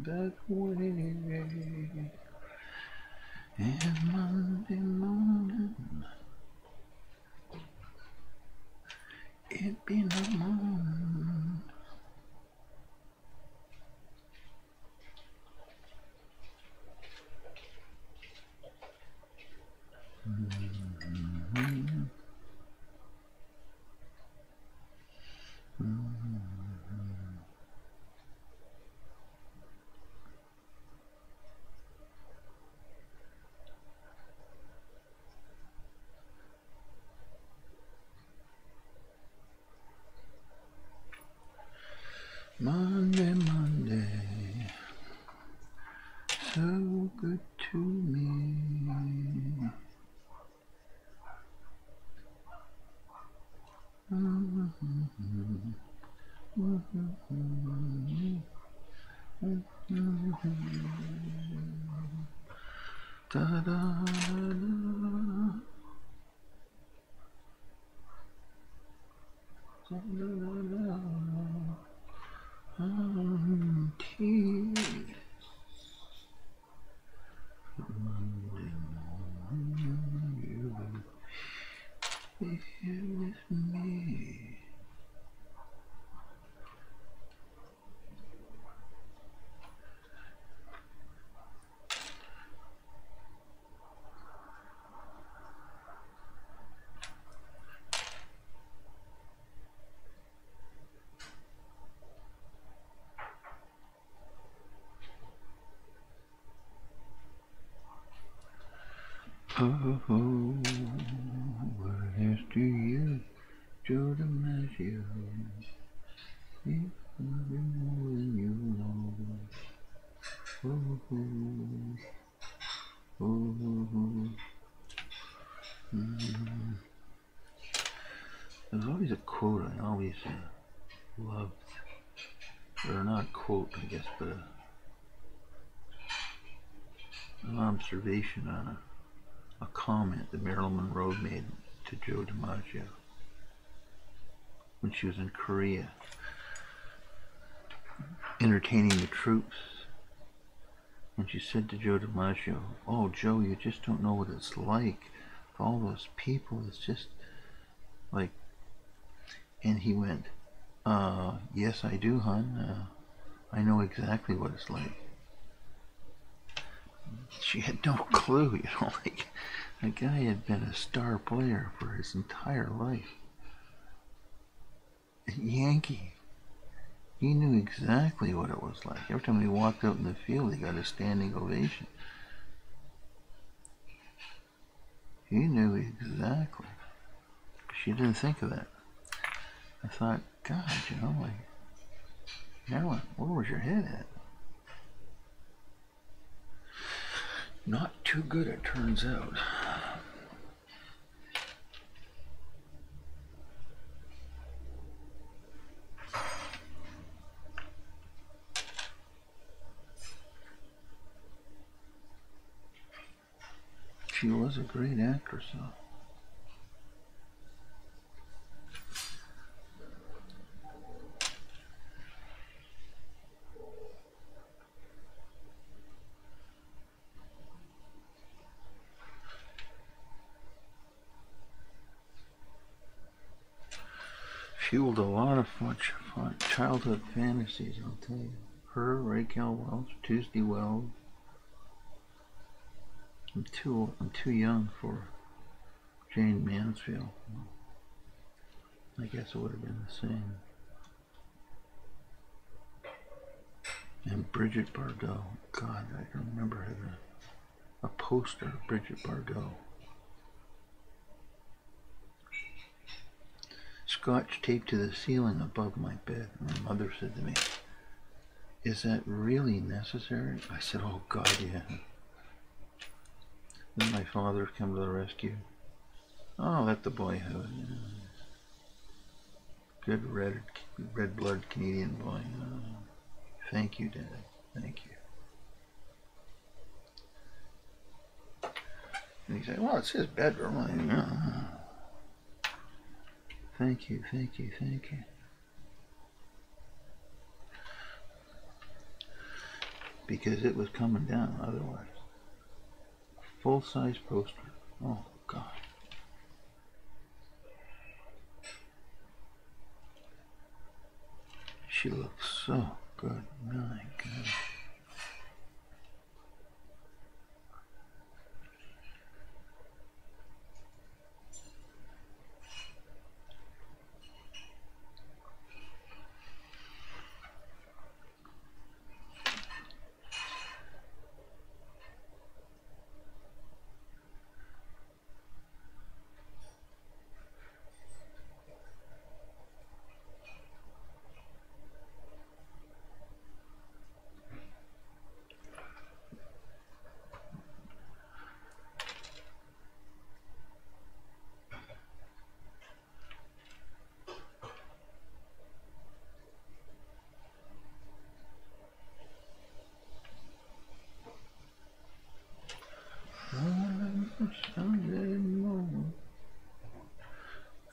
That way. And Monday morning, it be no morning. Monday, Monday, so good to me. Da da da. Tears. Monday morning, you will be here with me. Oh, what is to you, Jordan Matthew? If nothing more than There's always a quote I always loved, or not a quote, I guess, but an observation on a comment that Marilyn Monroe made to Joe DiMaggio when she was in Korea entertaining the troops. When she said to Joe DiMaggio, "Oh, Joe, you just don't know what it's like. All those people, it's just like," and he went, "Yes, I do, hon. I know exactly what it's like." She had no clue, like, the guy had been a star player for his entire life. A Yankee. He knew exactly what it was like. Every time he walked out in the field, he got a standing ovation. He knew exactly. She didn't think of that. I thought, God, like, Marilyn, where was your head at? Not too good, it turns out. She was a great actress, though. Fueled a lot of fun childhood fantasies, I'll tell you. Her, Raquel Welch, Tuesday Wells. I'm too young for Jane Mansfield. I guess it would have been the same. And Bridget Bardot. God, I can remember having a poster of Bridget Bardot. Scotch taped to the ceiling above my bed. My mother said to me, "Is that really necessary?" I said, "Oh God, yeah." Then my father come to the rescue. "Oh, let the boy have it. Good red blood Canadian boy. Oh, thank you, Dad. Thank you." And he said, "Well, it's his bedroom." Thank you, thank you, thank you. Because it was coming down otherwise. Full-size poster. Oh, God. She looks so good. My God.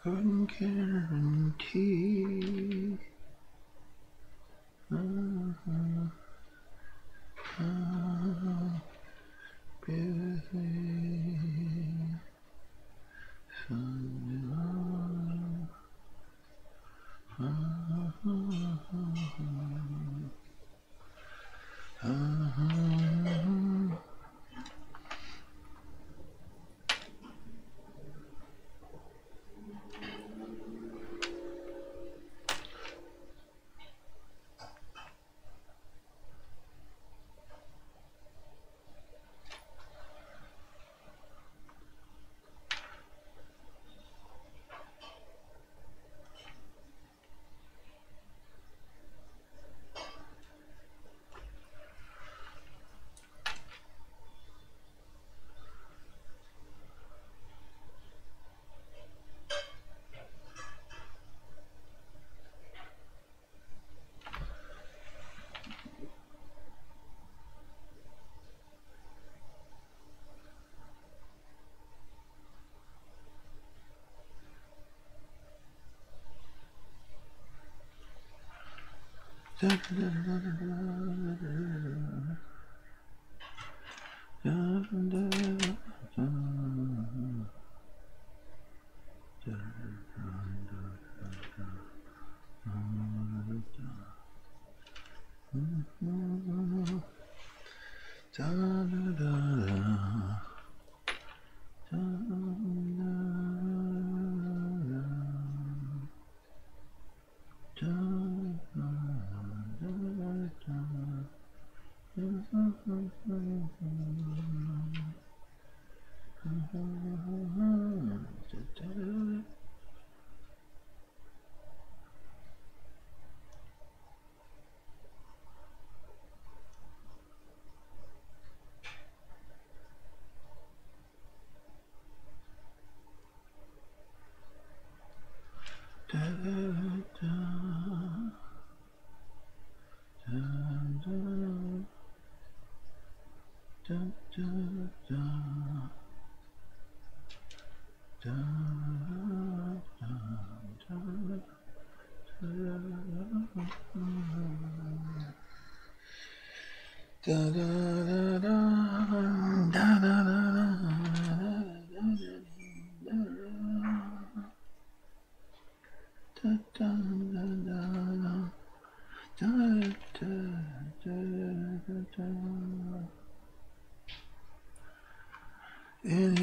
Couldn't guarantee. Any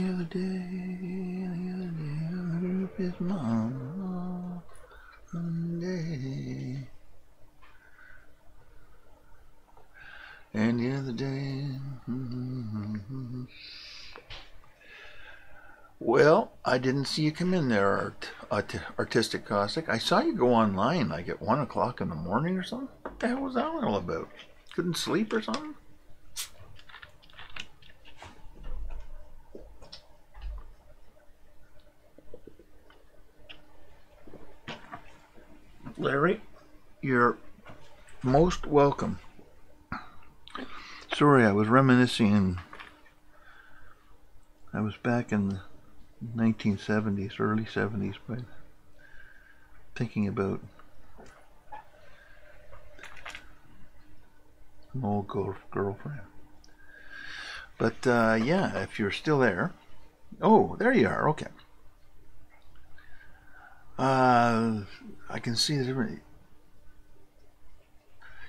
other day is Monday. Any other day. Well, I didn't see you come in there, Artistic Caustic. I saw you go online like at 1 o'clock in the morning or something. What the hell was that all about? Couldn't sleep or something? Larry, you're most welcome. Sorry, I was reminiscing. I was back in the 1970s, early 70s, but thinking about an old girlfriend. But yeah, if you're still there. Oh, there you are. Okay. I can see the different.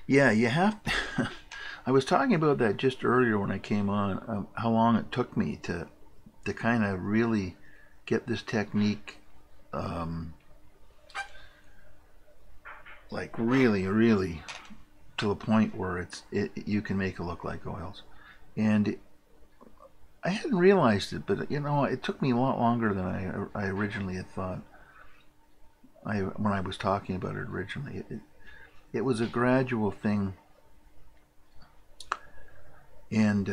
Yeah, you have. I was talking about that just earlier when I came on. How long it took me to kind of really get this technique, like really to the point where you can make it look like oils. And I hadn't realized it, but you know, it took me a lot longer than I originally had thought. When I was talking about it originally, it was a gradual thing, and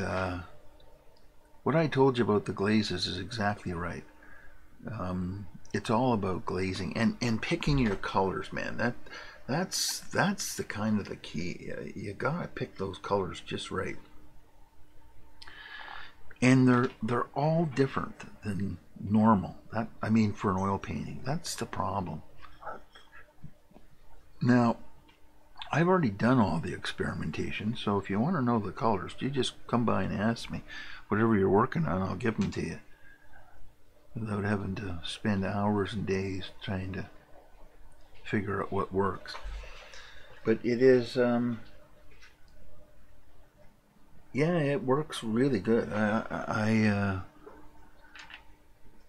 what I told you about the glazes is exactly right. It's all about glazing and picking your colors, man. That's the kind of the key. You gotta pick those colors just right, and they're all different than normal. I mean, for an oil painting, that's the problem. Now, I've already done all the experimentation, so if you want to know the colors, you just come by and ask me. Whatever you're working on, I'll give them to you, without having to spend hours and days trying to figure out what works. But it is, yeah, it works really good.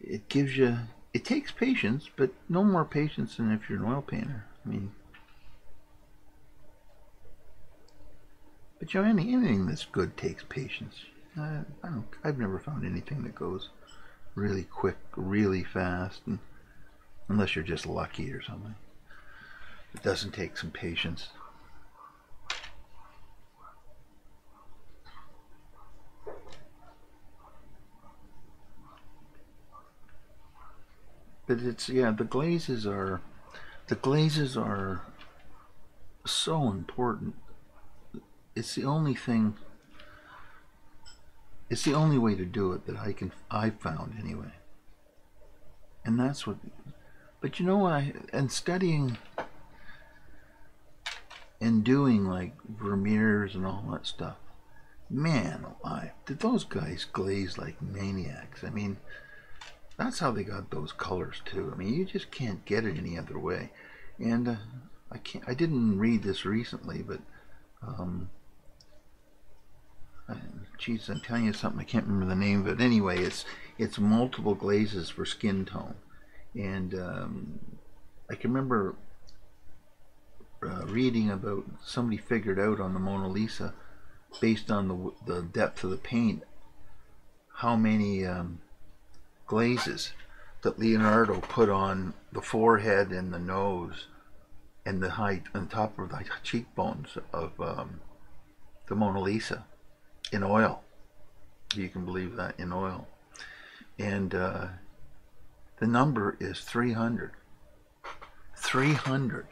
It gives you, it takes patience, but no more patience than if you're an oil painter. I mean, but you know, anything that's good takes patience. I've never found anything that goes really quick, really fast, and unless you're just lucky or something. It doesn't take some patience. But it's, yeah, the glazes are so important. It's the only thing. It's the only way to do it that I've found anyway. And that's what. But you know, and studying and doing like Vermeers and all that stuff. Man alive, did those guys glaze like maniacs? I mean, that's how they got those colors too. I mean, you just can't get it any other way. And I didn't read this recently, but geez, I'm telling you something. I can't remember the name of it. Anyway, it's multiple glazes for skin tone, and I can remember reading about somebody figured out on the Mona Lisa, based on the depth of the paint, how many glazes that Leonardo put on the forehead and the nose and the height on top of the cheekbones of the Mona Lisa in oil. You can believe that, in oil. And the number is 300. 300.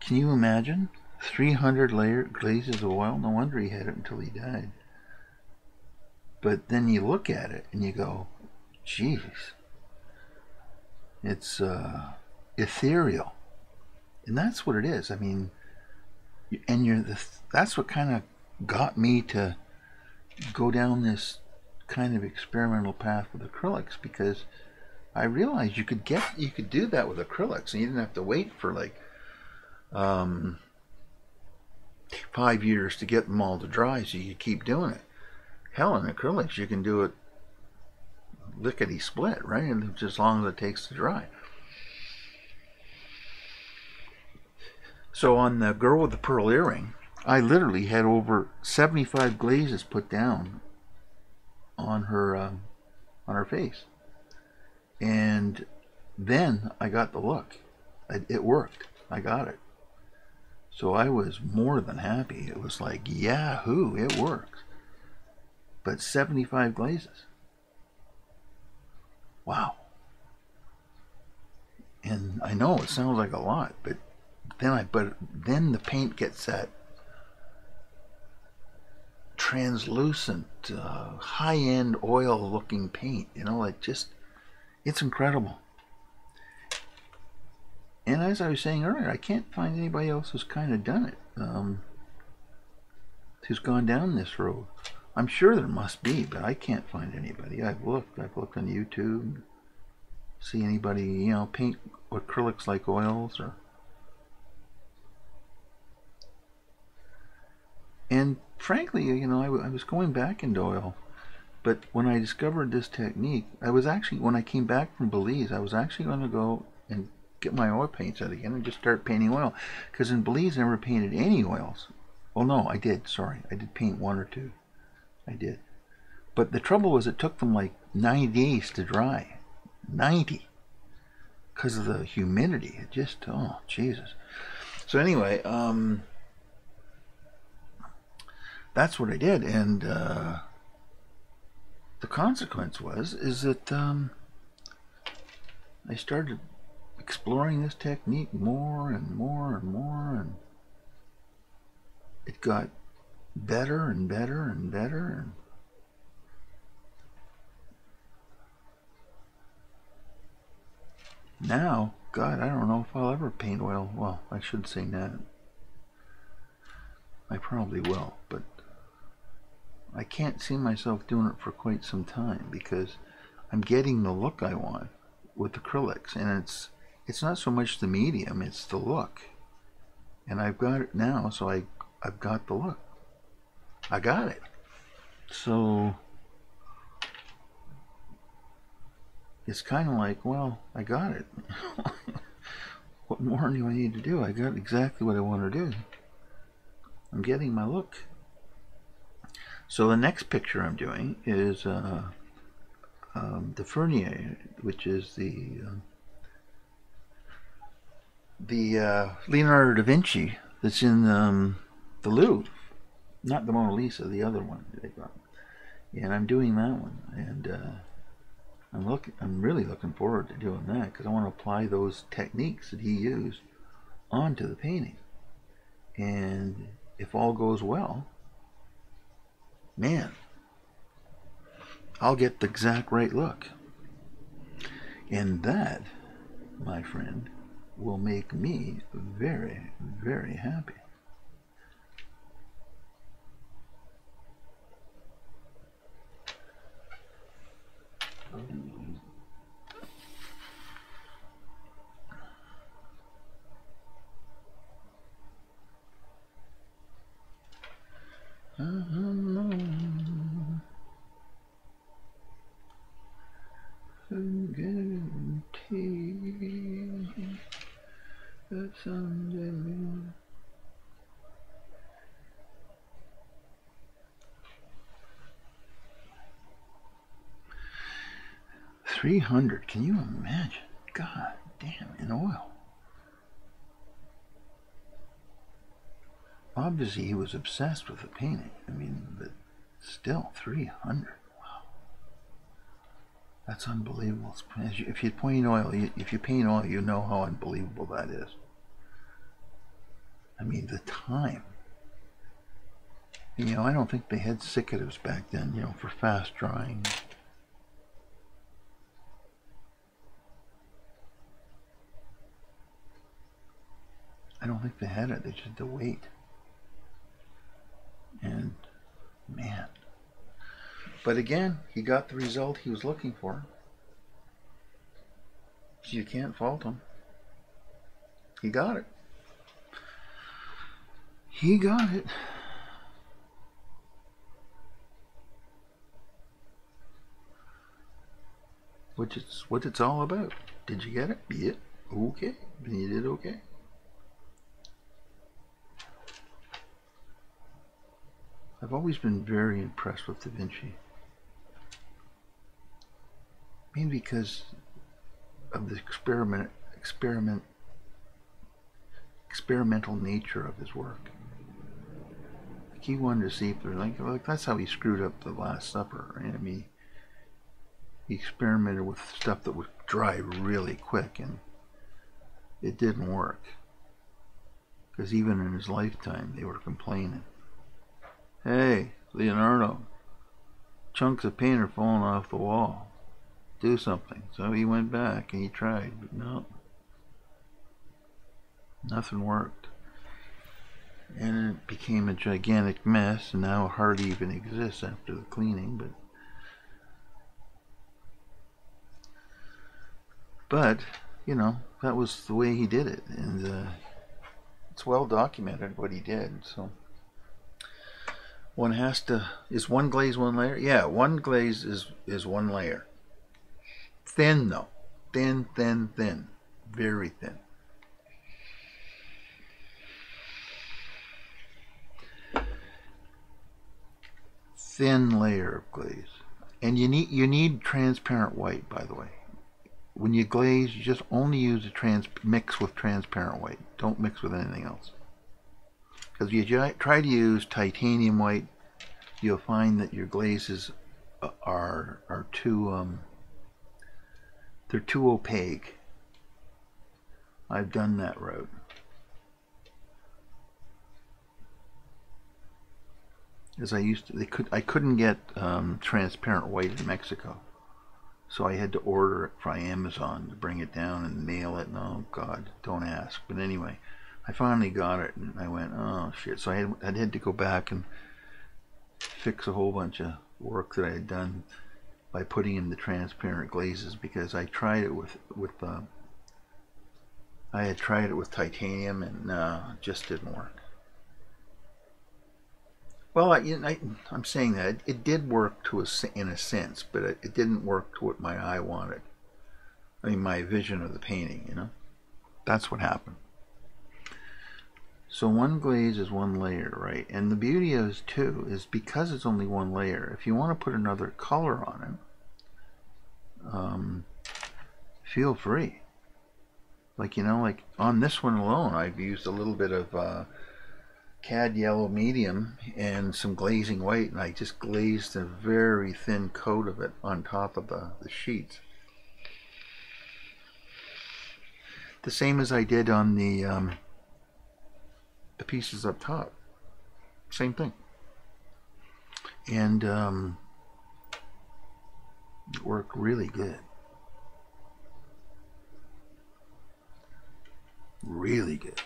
Can you imagine? 300 glazes of oil? No wonder he had it until he died. But then you look at it and you go, geez, it's ethereal. And that's what it is. I mean, and that's what kind of got me to go down this kind of experimental path with acrylics, because I realized you could do that with acrylics, and you didn't have to wait for like 5 years to get them all to dry, so you keep doing it. Hell, in acrylics you can do it lickety split, right? And just as long as it takes to dry. So on the girl with the pearl earring, I literally had over 75 glazes put down on her face, and then I got the look. It worked. I got it. So I was more than happy. It was like, yahoo, it works. But 75 glazes. Wow. And I know it sounds like a lot, but then the paint gets that translucent, high-end oil-looking paint. You know, it's incredible. And as I was saying earlier, I can't find anybody else who's kind of done it, who's gone down this road. I'm sure there must be, but I can't find anybody. I've looked on YouTube, see anybody, you know, paint acrylics like oils, or. And frankly, you know, I was going back into oil, but when I discovered this technique, when I came back from Belize, I was actually going to go and get my oil paints out again and just start painting oil, because in Belize I never painted any oils. Well, no, I did. Sorry, I did paint one or two. I did. But the trouble was, it took them like 90 days to dry. 90. Because of the humidity. It just, oh, Jesus. So anyway, that's what I did. And the consequence is that I started exploring this technique more and more and more, and it got better and better and better. And now, God, I don't know if I'll ever paint oil. Well, I should say that. I probably will, but I can't see myself doing it for quite some time, because I'm getting the look I want with acrylics, and it's not so much the medium, it's the look. And I've got it now, so I've got the look. I got it. So it's kind of like, well, I got it. What more do I need to do? I got exactly what I want to do. I'm getting my look. So the next picture I'm doing is the Fernier, which is the Leonardo da Vinci that's in the Louvre. Not the Mona Lisa, the other one they got. And I'm doing that one, and I'm really looking forward to doing that, because I want to apply those techniques that he used onto the painting. And if all goes well, man, I'll get the exact right look. And that, my friend, will make me very, very happy. Guarantee that someday. $300, can you imagine? God damn, in oil. Obviously, he was obsessed with the painting. I mean, but still, 300. Wow, that's unbelievable. If you paint oil, you know how unbelievable that is. I mean, the time. You know, I don't think they had secatives back then, you know, for fast drying. I don't think they had it. They just had to wait. And, man. But again, he got the result he was looking for. So you can't fault him. He got it. He got it. Which is what it's all about. Did you get it? Yeah. Okay. You did okay. I've always been very impressed with Da Vinci. Maybe because of the experimental nature of his work. Like he wanted to see if there's like that's how he screwed up the Last Supper, right? I mean, he experimented with stuff that would dry really quick, and it didn't work. Because even in his lifetime, they were complaining. Hey, Leonardo, chunks of paint are falling off the wall. Do something. So he went back and he tried, but no, nothing worked. And it became a gigantic mess, and now it hardly even exists after the cleaning. But you know, that was the way he did it, and it's well documented what he did. So one has to. Is one glaze one layer? Yeah, one glaze is one layer. Thin though, thin, very thin. Thin layer of glaze, and you need transparent white. By the way, when you glaze, you just only use a mix with transparent white. Don't mix with anything else. Because if you try to use titanium white, you'll find that your glazes are too they're too opaque. I've done that route. As I couldn't get transparent white in Mexico, so I had to order it from Amazon to bring it down and mail it. And oh God, don't ask. But anyway, I finally got it, and I went, oh shit. So I had to go back and fix a whole bunch of work that I had done by putting in the transparent glazes, because I tried it with I had tried it with titanium, and no, it just didn't work. Well, I'm saying that it did work in a sense, but it didn't work to what my eye wanted. I mean, my vision of the painting, you know. That's what happened. So one glaze is one layer, right? And the beauty of it too is because it's only one layer. If you want to put another color on it, feel free. Like, you know, like on this one alone, I've used a little bit of cad yellow medium and some glazing white, and I just glazed a very thin coat of it on top of the sheets. The same as I did on the pieces up top. Same thing. And it worked really good. really good.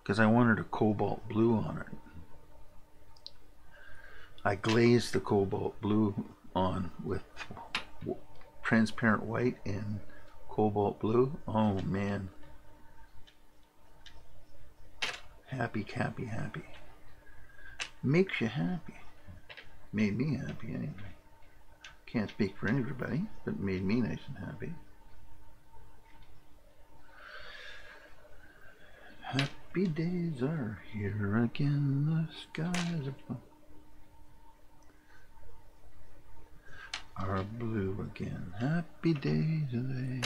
Because I wanted a cobalt blue on it. I glazed the cobalt blue on with transparent white and cobalt blue. Oh man. Happy, happy, happy. Makes you happy. Made me happy anyway. Can't speak for everybody, but made me nice and happy. Happy days are here again, the skies are blue again. Happy days are they.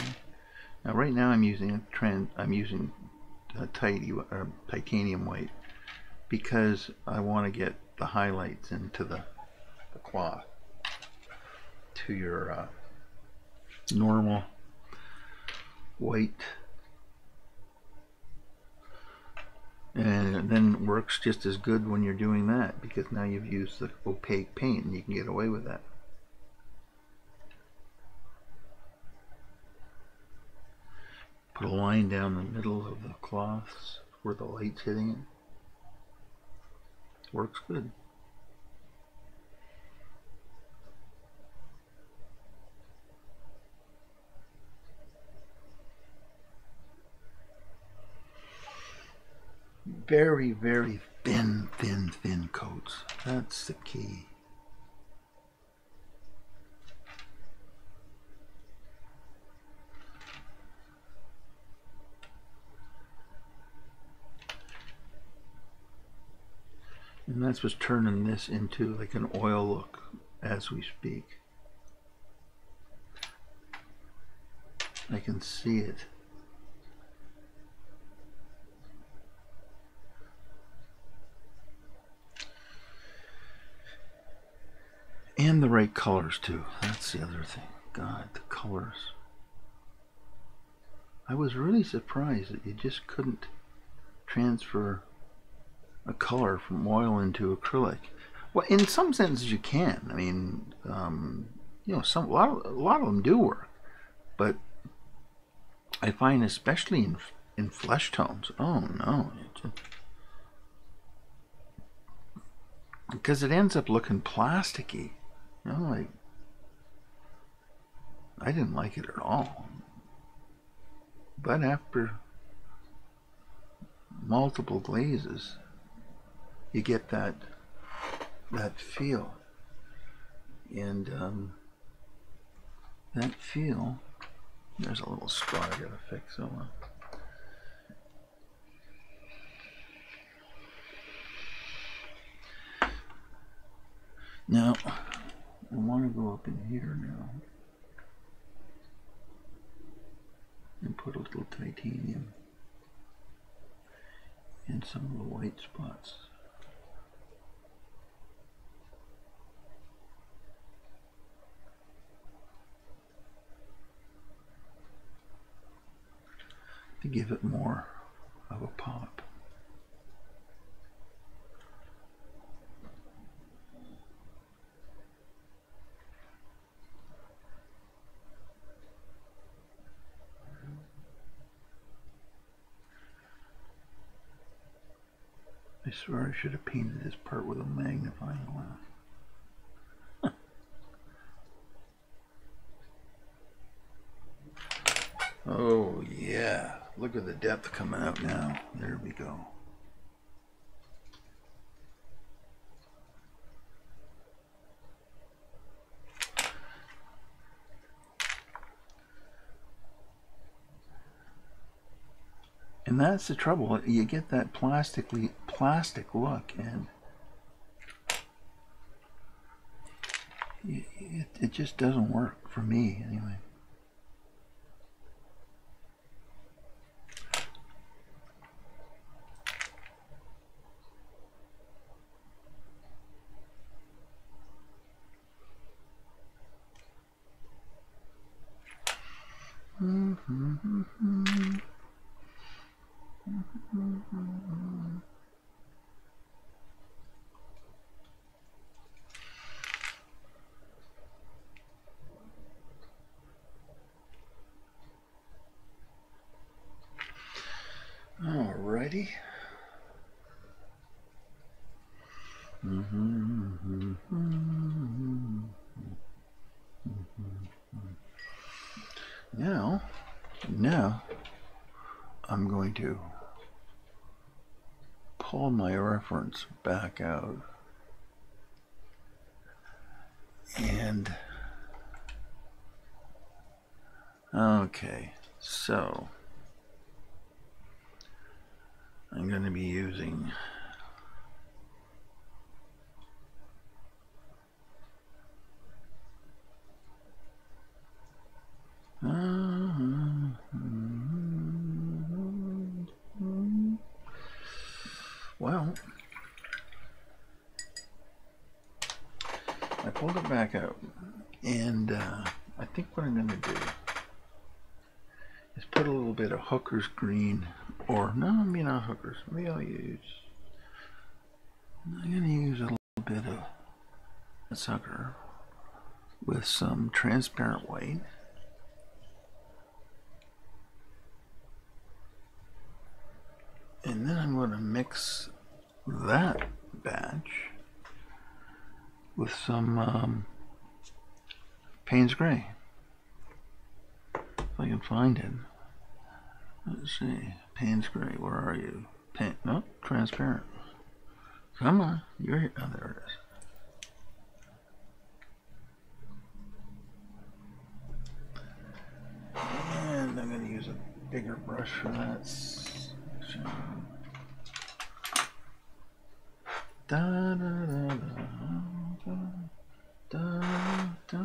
Now right now I'm using titanium white because I want to get the highlights into the cloth. To your normal white, and then it works just as good when you're doing that, because now you've used the opaque paint and you can get away with that. Put a line down the middle of the cloths where the light's hitting it. Works good. Very, very thin coats. That's the key. And that's what's turning this into like an oil look as we speak. I can see it. And the right colors too. That's the other thing. God, the colors. I was really surprised that you just couldn't transfer a color from oil into acrylic. Well, in some senses you can. I mean, you know, a lot of them do work, but I find especially in flesh tones. Oh no, because it ends up looking plasticky. You know, like I didn't like it at all. But after multiple glazes, you get that feel, and that feel. There's a little spot I gotta fix. Oh well. Now I want to go up in here now and put a little titanium in some of the white spots. To give it more of a pop. I swear I should have painted this part with a magnifying glass. Oh yeah, look at the depth coming out now. There we go. And that's the trouble. You get that plastic look, and it just doesn't work for me anyway. Alrighty. Now I'm going to pull my reference back out and okay, so I'm going to be using well, I pulled it back out, and I think what I'm going to do is put a little bit of Hooker's green, or no, maybe not Hooker's. Maybe I'm going to use a little bit of sucker with some transparent white. And then I'm going to mix that batch with some Payne's Gray. If I can find it. Let's see. Payne's Gray, where are you? No, transparent. Come on, you're here. Oh, there it is. And I'm going to use a bigger brush for that. Da, da, da, da, da, da, da.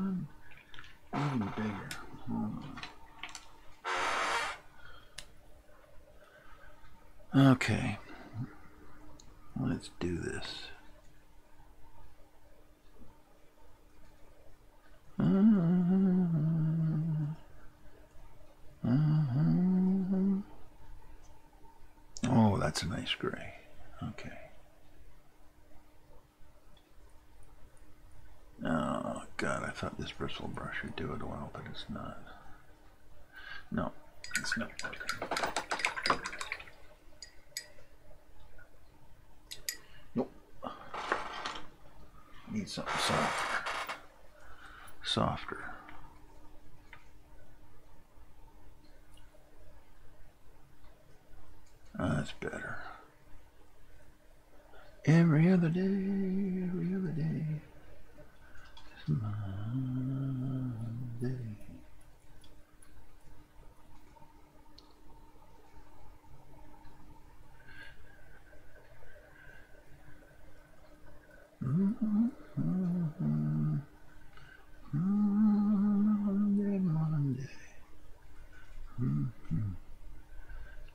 Even bigger. Okay, let's do this. Oh, that's a nice gray. Okay. Oh, God, I thought this bristle brush would do it well, but it's not. No, it's not working. Nope. Need something softer. Softer. That's better. Every other day, every other day. It's Monday. Monday.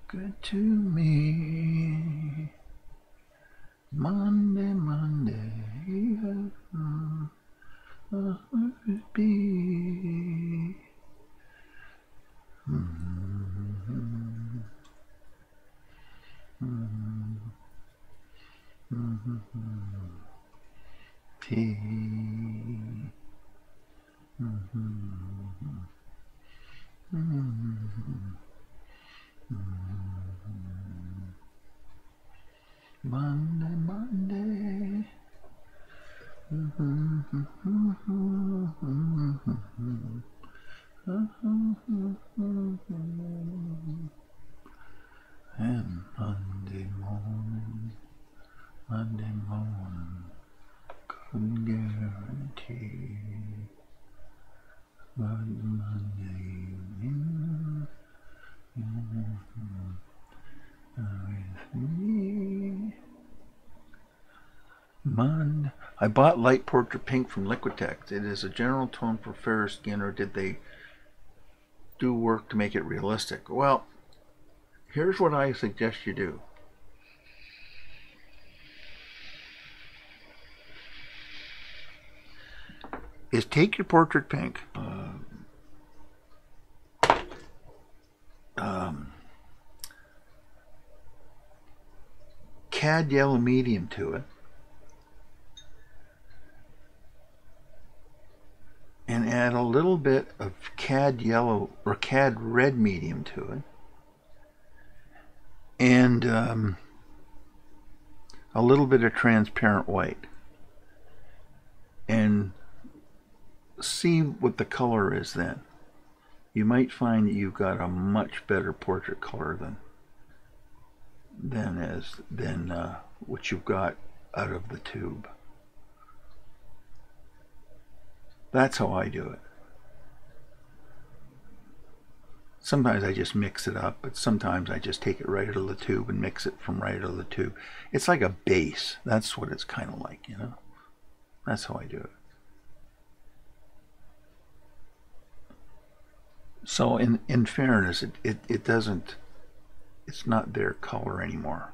Good to me. Monday. Be. Tea. Monday. And Monday morning, couldn't guarantee, but Monday evening, with me. I bought Light Portrait Pink from Liquitex. It is a general tone for fairer skin, or did they do work to make it realistic? Well, here's what I suggest you do. Is take your Portrait Pink, cad yellow medium to it, and add a little bit of cad yellow or cad red medium to it, and a little bit of transparent white, and see what the color is then. You might find that you've got a much better portrait color than what you've got out of the tube. That's how I do it. Sometimes I just mix it up, but sometimes I just take it right out of the tube and mix it from right out of the tube. It's like a base. That's what it's kind of like, you know. That's how I do it. So in fairness, it doesn't, it's not their color anymore.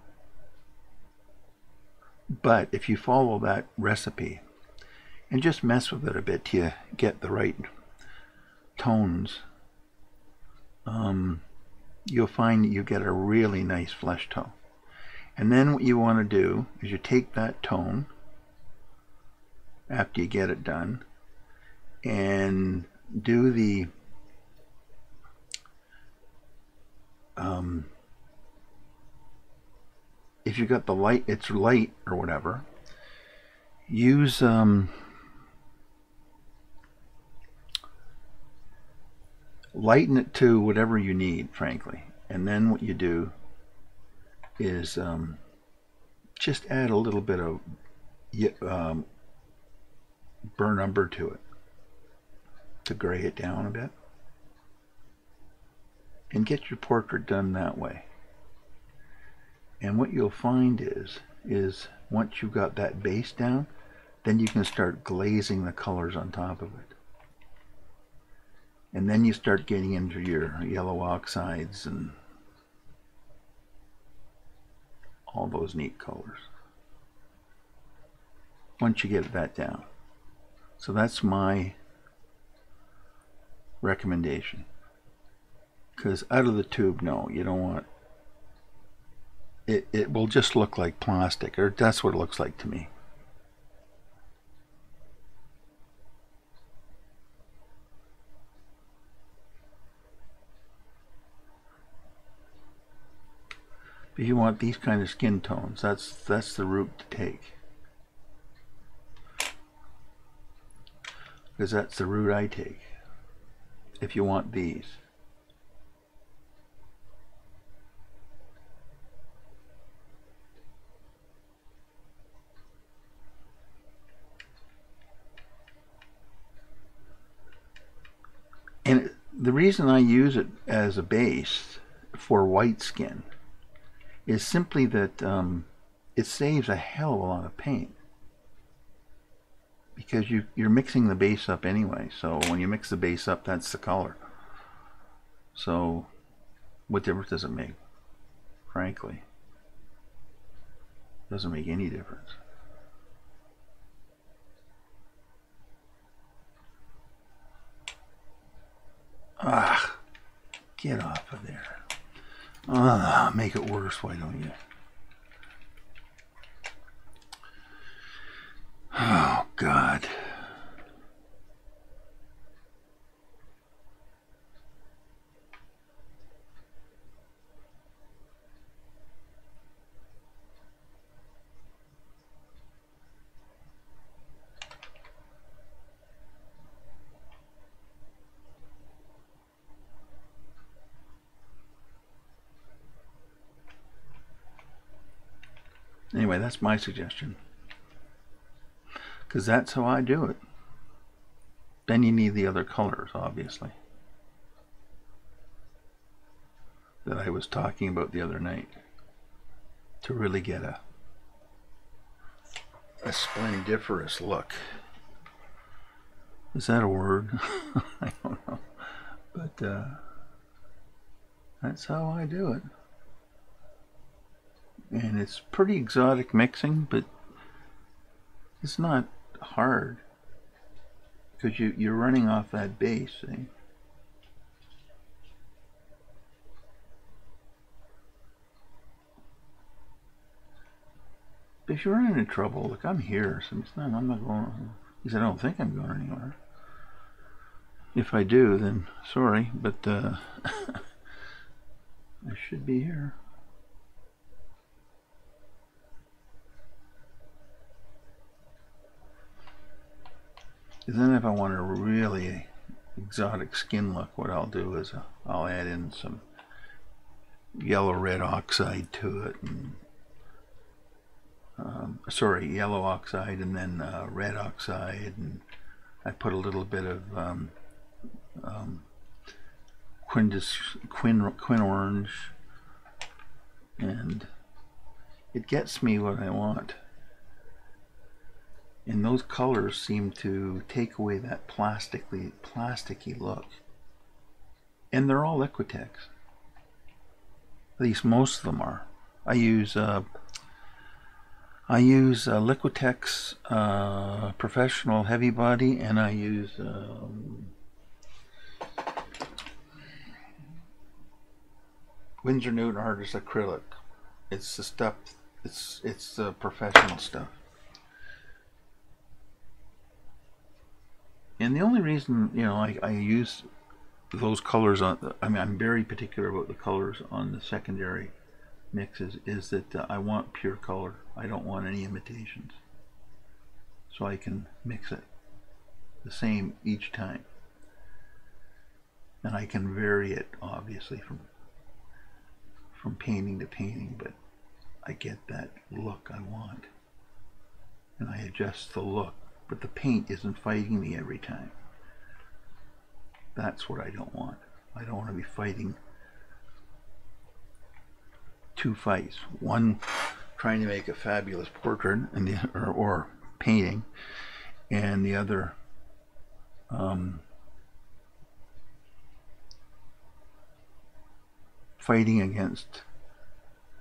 But if you follow that recipe and just mess with it a bit till you get the right tones, you'll find that you get a really nice flesh tone. And then what you want to do is you take that tone after you get it done and do the if you got the light, it's light or whatever, use lighten it to whatever you need, frankly. And then what you do is just add a little bit of burnt umber to it to gray it down a bit, and get your portrait done that way. And what you'll find is once you've got that base down, then you can start glazing the colors on top of it. And then you start getting into your yellow oxides and all those neat colors once you get that down. So that's my recommendation. Because out of the tube, no, you don't want it. It will just look like plastic, or that's what it looks like to me. If you want these kind of skin tones, that's the route to take. Because that's the route I take. If you want these. And the reason I use it as a base for white skin is simply that it saves a hell of a lot of paint, because you're mixing the base up anyway. So when you mix the base up, that's the color. So what difference does it make? Frankly, it doesn't make any difference. Ah, get off of there. Ah, make it worse, why don't you? Oh, God. Anyway, that's my suggestion, because that's how I do it. Then you need the other colors, obviously, that I was talking about the other night, to really get a splendiferous look. Is that a word? I don't know, but that's how I do it. And it's pretty exotic mixing, but it's not hard, because you're running off that base, see? But if you're running into trouble, look, I'm here, so it's not, I'm not going, because I don't think I'm going anywhere. If I do, then sorry, but I should be here. And then if I want a really exotic skin look, what I'll do is I'll add in some yellow red oxide to it, and sorry, yellow oxide and then red oxide, and I put a little bit of quin orange, and it gets me what I want. And those colors seem to take away that plasticky look. And they're all Liquitex. At least most of them are. I use Liquitex Professional Heavy Body, and I use Winsor Newton Artist Acrylic. It's the stuff. It's the professional stuff. And the only reason, you know, I use those colors on, I mean, I'm very particular about the colors on the secondary mixes, is that I want pure color. I don't want any imitations. So I can mix it the same each time. And I can vary it, obviously, from painting to painting, but I get that look I want. And I adjust the look. But the paint isn't fighting me every time. That's what I don't want. I don't want to be fighting two fights. One trying to make a fabulous portrait and or painting, and the other fighting against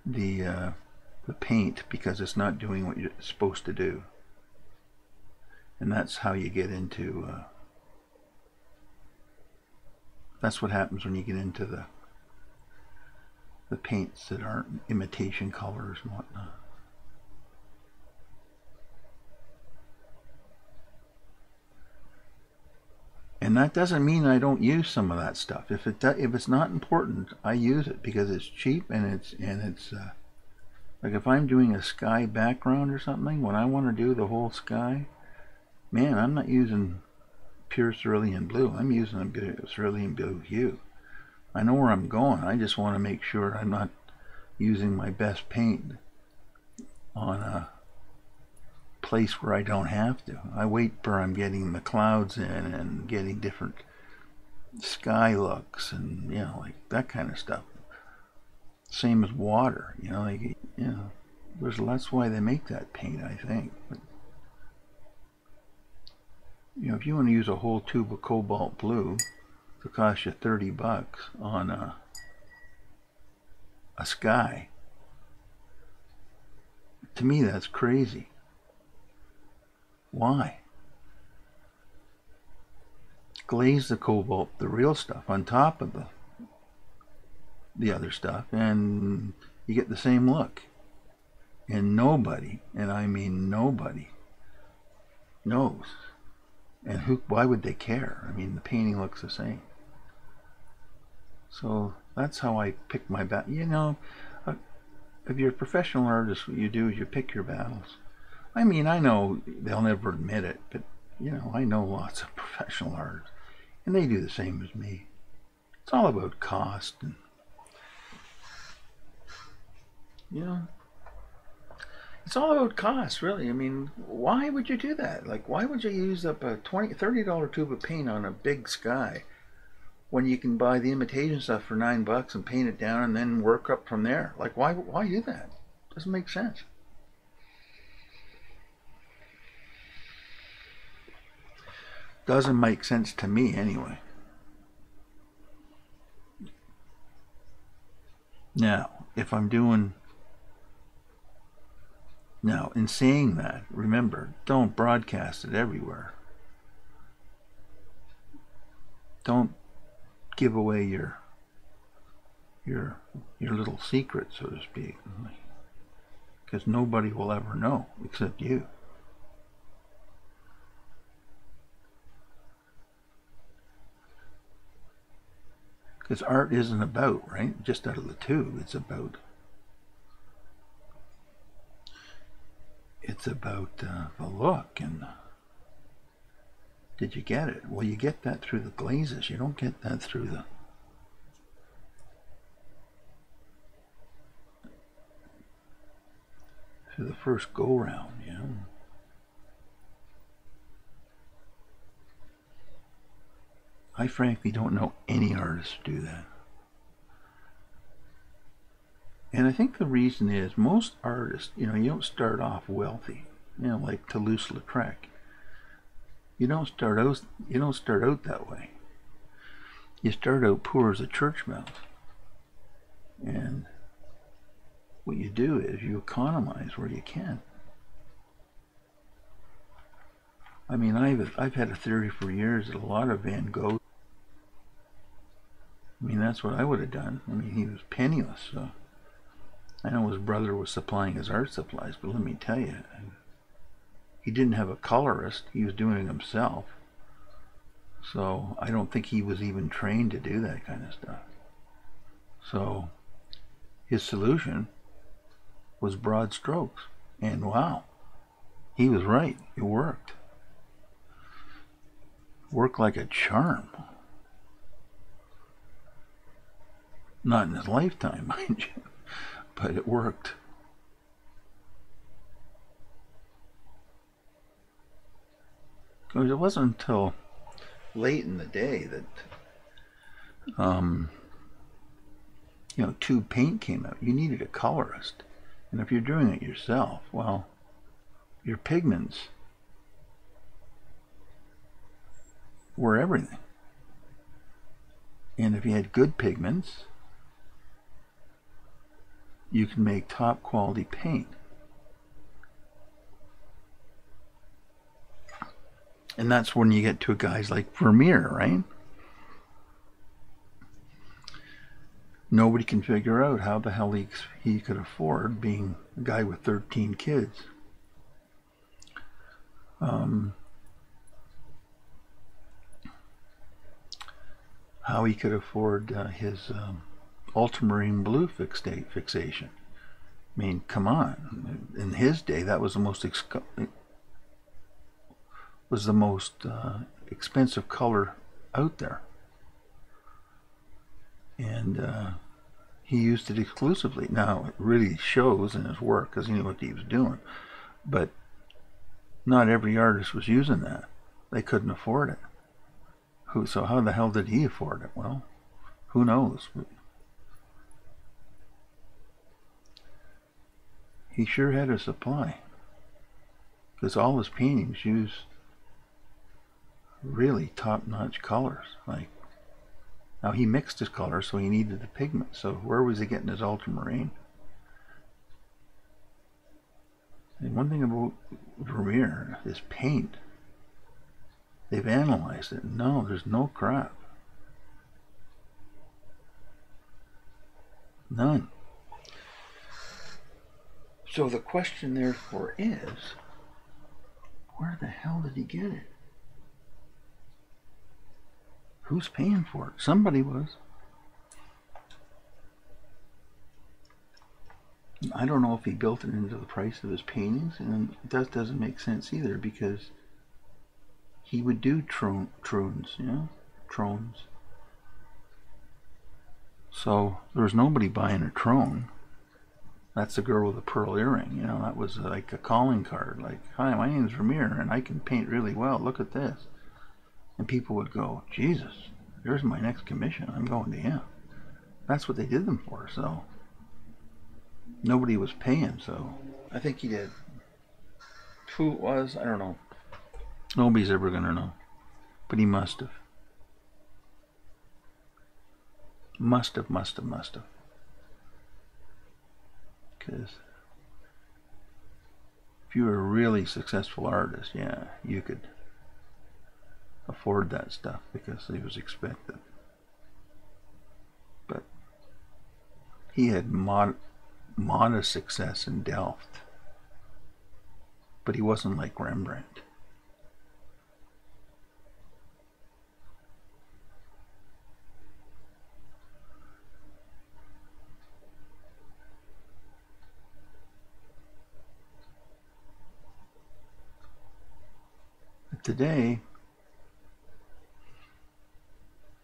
the paint because it's not doing what you're supposed to do. And that's how you get into, that's what happens when you get into the paints that aren't imitation colors and whatnot. And that doesn't mean I don't use some of that stuff. If it's not important, I use it because it's cheap, and it's like if I'm doing a sky background or something, when I want to do the whole sky, man, I'm not using pure cerulean blue. I'm using a cerulean blue hue. I know where I'm going. I just want to make sure I'm not using my best paint on a place where I don't have to. I wait for I'm getting the clouds in and getting different sky looks and, you know, like that kind of stuff. Same as water, you know, like, you know, that's why they make that paint, I think. But, you know, if you want to use a whole tube of cobalt blue, it'll cost you $30 on a sky. To me, that's crazy. Why? Glaze the cobalt, the real stuff, on top of the other stuff, and you get the same look. And nobody, and I mean nobody, knows. And why would they care? I mean, the painting looks the same. So that's how I pick my battle. You know, if you're a professional artist, what you do is you pick your battles. I mean, I know they'll never admit it, but, you know, I know lots of professional artists, and they do the same as me. It's all about cost, and, you know, it's all about cost, really. I mean, why would you do that? Like, why would you use up a $30 tube of paint on a big sky when you can buy the imitation stuff for $9 and paint it down and then work up from there? Like, why do that? Doesn't make sense. Doesn't make sense to me, anyway. Now, if I'm doing... Now, in saying that, remember, don't broadcast it everywhere. Don't give away your little secret, so to speak, because nobody will ever know except you. Because art isn't about, right, just out of the tube. It's about the look and Did you get it? Well, you get that through the glazes. You don't get that through the first go round, you know. I frankly don't know any artists who do that. And I think the reason is most artists, you know, you don't start off wealthy, you know, like Toulouse-Lautrec. You don't start out that way. You start out poor as a church mouse. And what you do is you economize where you can. I mean, I've had a theory for years that a lot of Van Gogh, I mean, that's what I would have done. I mean, he was penniless, so I know his brother was supplying his art supplies, but let me tell you, he didn't have a colorist. He was doing it himself. So I don't think he was even trained to do that kind of stuff. So his solution was broad strokes. And wow, he was right. It worked. Worked like a charm. Not in his lifetime, mind you, but it worked. Because it wasn't until late in the day that you know, tube paint came out. You needed a colorist, and if you're doing it yourself, well, your pigments were everything. And if you had good pigments, you can make top quality paint. And that's when you get to guys like Vermeer, right? Nobody can figure out how the hell he could afford being a guy with 13 kids. How he could afford his ultramarine blue fixation. I mean, come on. In his day, that was the most expensive color out there. And he used it exclusively. Now, it really shows in his work because he knew what he was doing. But not every artist was using that. They couldn't afford it. So how the hell did he afford it? Well, who knows? He sure had a supply. Because all his paintings use really top-notch colors. Like, now he mixed his colors, so he needed the pigment. So where was he getting his ultramarine? And one thing about Vermeer is paint. They've analyzed it. No, there's no crap. None. So the question therefore is, where the hell did he get it? Who's paying for it? Somebody was. I don't know if he built it into the price of his paintings, and that doesn't make sense either, because he would do troons, you know, trones. So there was nobody buying a trone. That's the girl with the pearl earring, you know. That was like a calling card, like, "Hi, my name's Vermeer, and I can paint really well. Look at this." And people would go, "Jesus, there's my next commission. I'm going to him." That's what they did them for. So nobody was paying. So I think he did. Who it was, I don't know. Nobody's ever going to know. But he must have. Must have. Because if you were a really successful artist, yeah, you could afford that stuff because it was expected. But he had modest success in Delft. But he wasn't like Rembrandt. Today,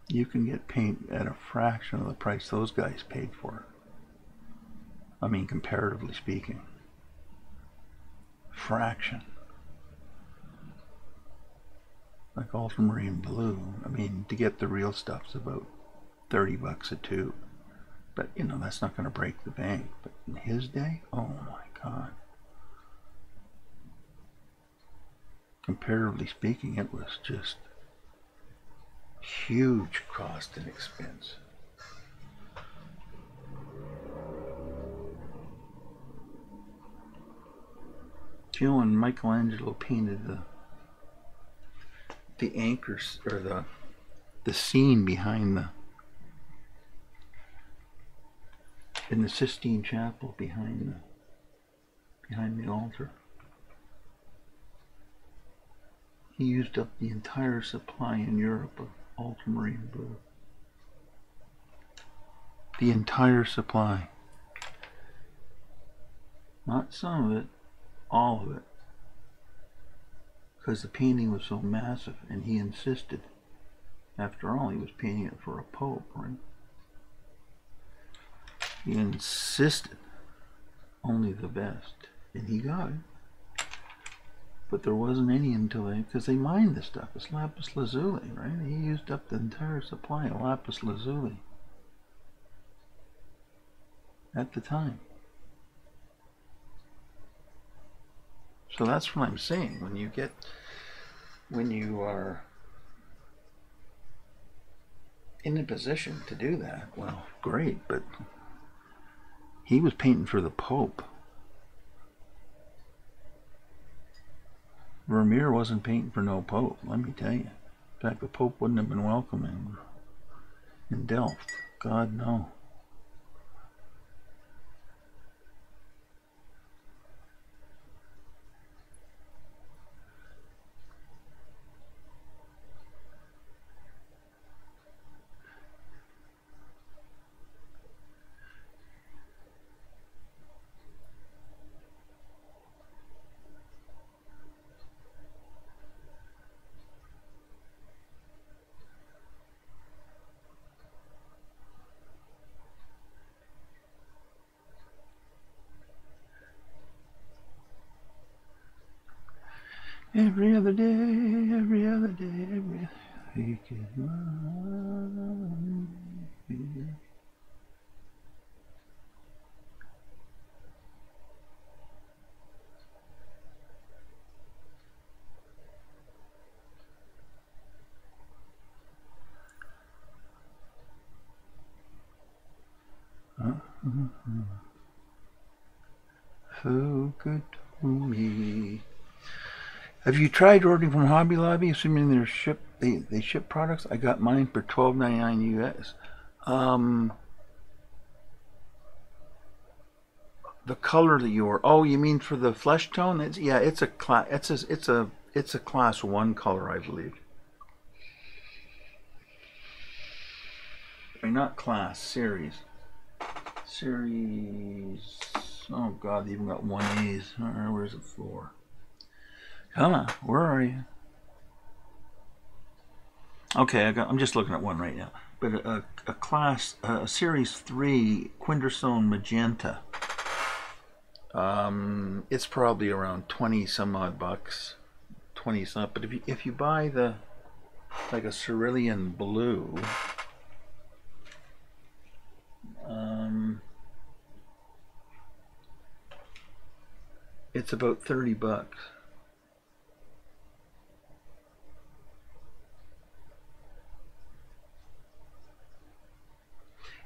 you can get paint at a fraction of the price those guys paid for it. I mean, comparatively speaking. Fraction. Like ultramarine blue, I mean, to get the real stuff's about 30 bucks a tube. But, you know, that's not going to break the bank. But in his day, oh my God. Comparatively speaking, it was just huge cost and expense. Do you know when Michelangelo painted the anchors, or the scene behind in the Sistine Chapel behind the altar, he used up the entire supply in Europe of ultramarine blue. The entire supply. Not some of it, all of it. Because the painting was so massive, and he insisted. After all, he was painting it for a pope, right? He insisted only the best, and he got it. But there wasn't any until because they mined this stuff. It's lapis lazuli, right? He used up the entire supply of lapis lazuli at the time. So that's what I'm saying. When you are in a position to do that, well, great, but he was painting for the Pope. Vermeer wasn't painting for no Pope, let me tell you. In fact, the Pope wouldn't have been welcome in Delft. God, no. Every other day, every other day, every week is mine. So good to me. Have you tried ordering from Hobby Lobby, assuming they ship products? I got mine for $12.99 US. The color that you are, oh, you mean for the flesh tone? It's a class 1 color, I believe. Or not class, series. Oh God, they even got 1As. Where's it for? Come on, where are you? Okay, I'm just looking at one right now. But a series 3 Quinderstone Magenta. It's probably around 20 some odd bucks, 20 some. But if you buy like a cerulean blue, it's about 30 bucks.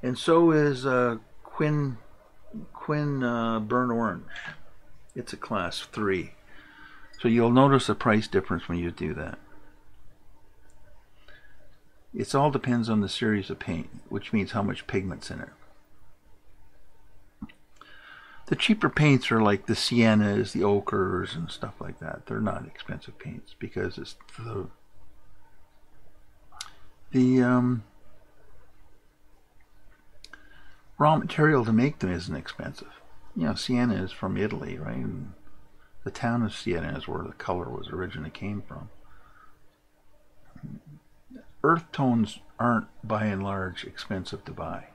And so is Quinn Burnt Orange. It's a class 3. So you'll notice a price difference when you do that. It all depends on the series of paint, which means how much pigment's in it. The cheaper paints are like the siennas, the ochres, and stuff like that. They're not expensive paints because it's the raw material to make them isn't expensive. You know, sienna is from Italy, right? And the town of Siena is where the color was originally came from. earth tones aren't by and large expensive to buy.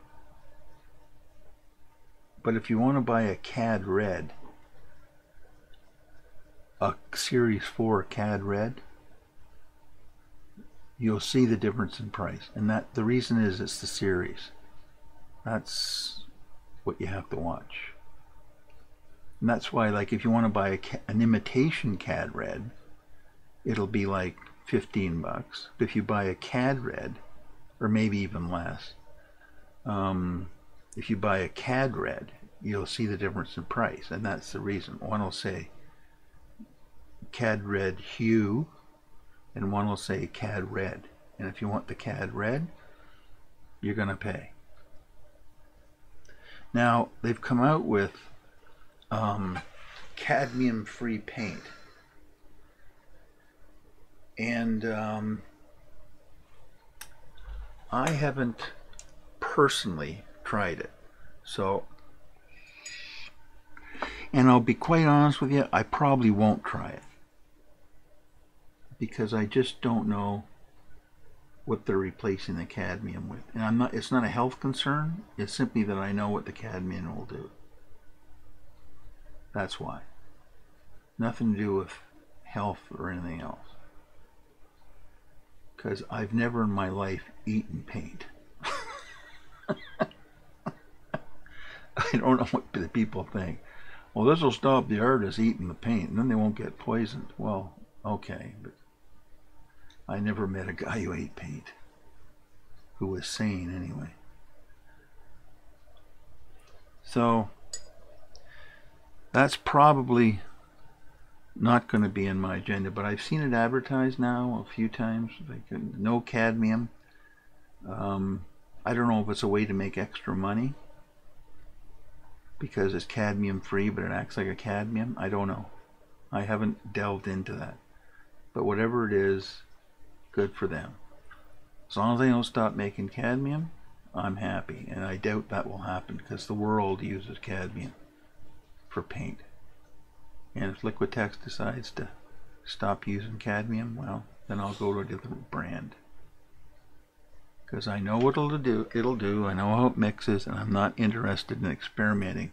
But if you want to buy a cad red, a Series 4 cad red, you'll see the difference in price. And that the reason is it's the series. That's what you have to watch. And that's why, like, if you want to buy an imitation cad red, it'll be like 15 bucks. But if you buy a cad red, or maybe even less, if you buy a cad red, you'll see the difference in price. And that's the reason. One will say cad red hue, and one will say cad red. And if you want the cad red, you're going to pay. Now, they've come out with cadmium-free paint. And I haven't personally tried it. So, and I'll be quite honest with you, I probably won't try it. Because I just don't know what they're replacing the cadmium with. And it's not a health concern, it's simply that I know what the cadmium will do. That's why. Nothing to do with health or anything else. Because I've never in my life eaten paint. I don't know what the people think. Well, this will stop the artist eating the paint, and then they won't get poisoned. Well, okay, but I never met a guy who ate paint, who was sane anyway. So that's probably not going to be in my agenda, but I've seen it advertised now a few times, like no cadmium. I don't know if it's a way to make extra money because it's cadmium free, but it acts like a cadmium. I don't know. I haven't delved into that. But whatever it is, good for them. As long as they don't stop making cadmium, I'm happy. And I doubt that will happen because the world uses cadmium for paint. And if Liquitex decides to stop using cadmium, well, then I'll go to a different brand. Because I know what it'll do, I know how it mixes, and I'm not interested in experimenting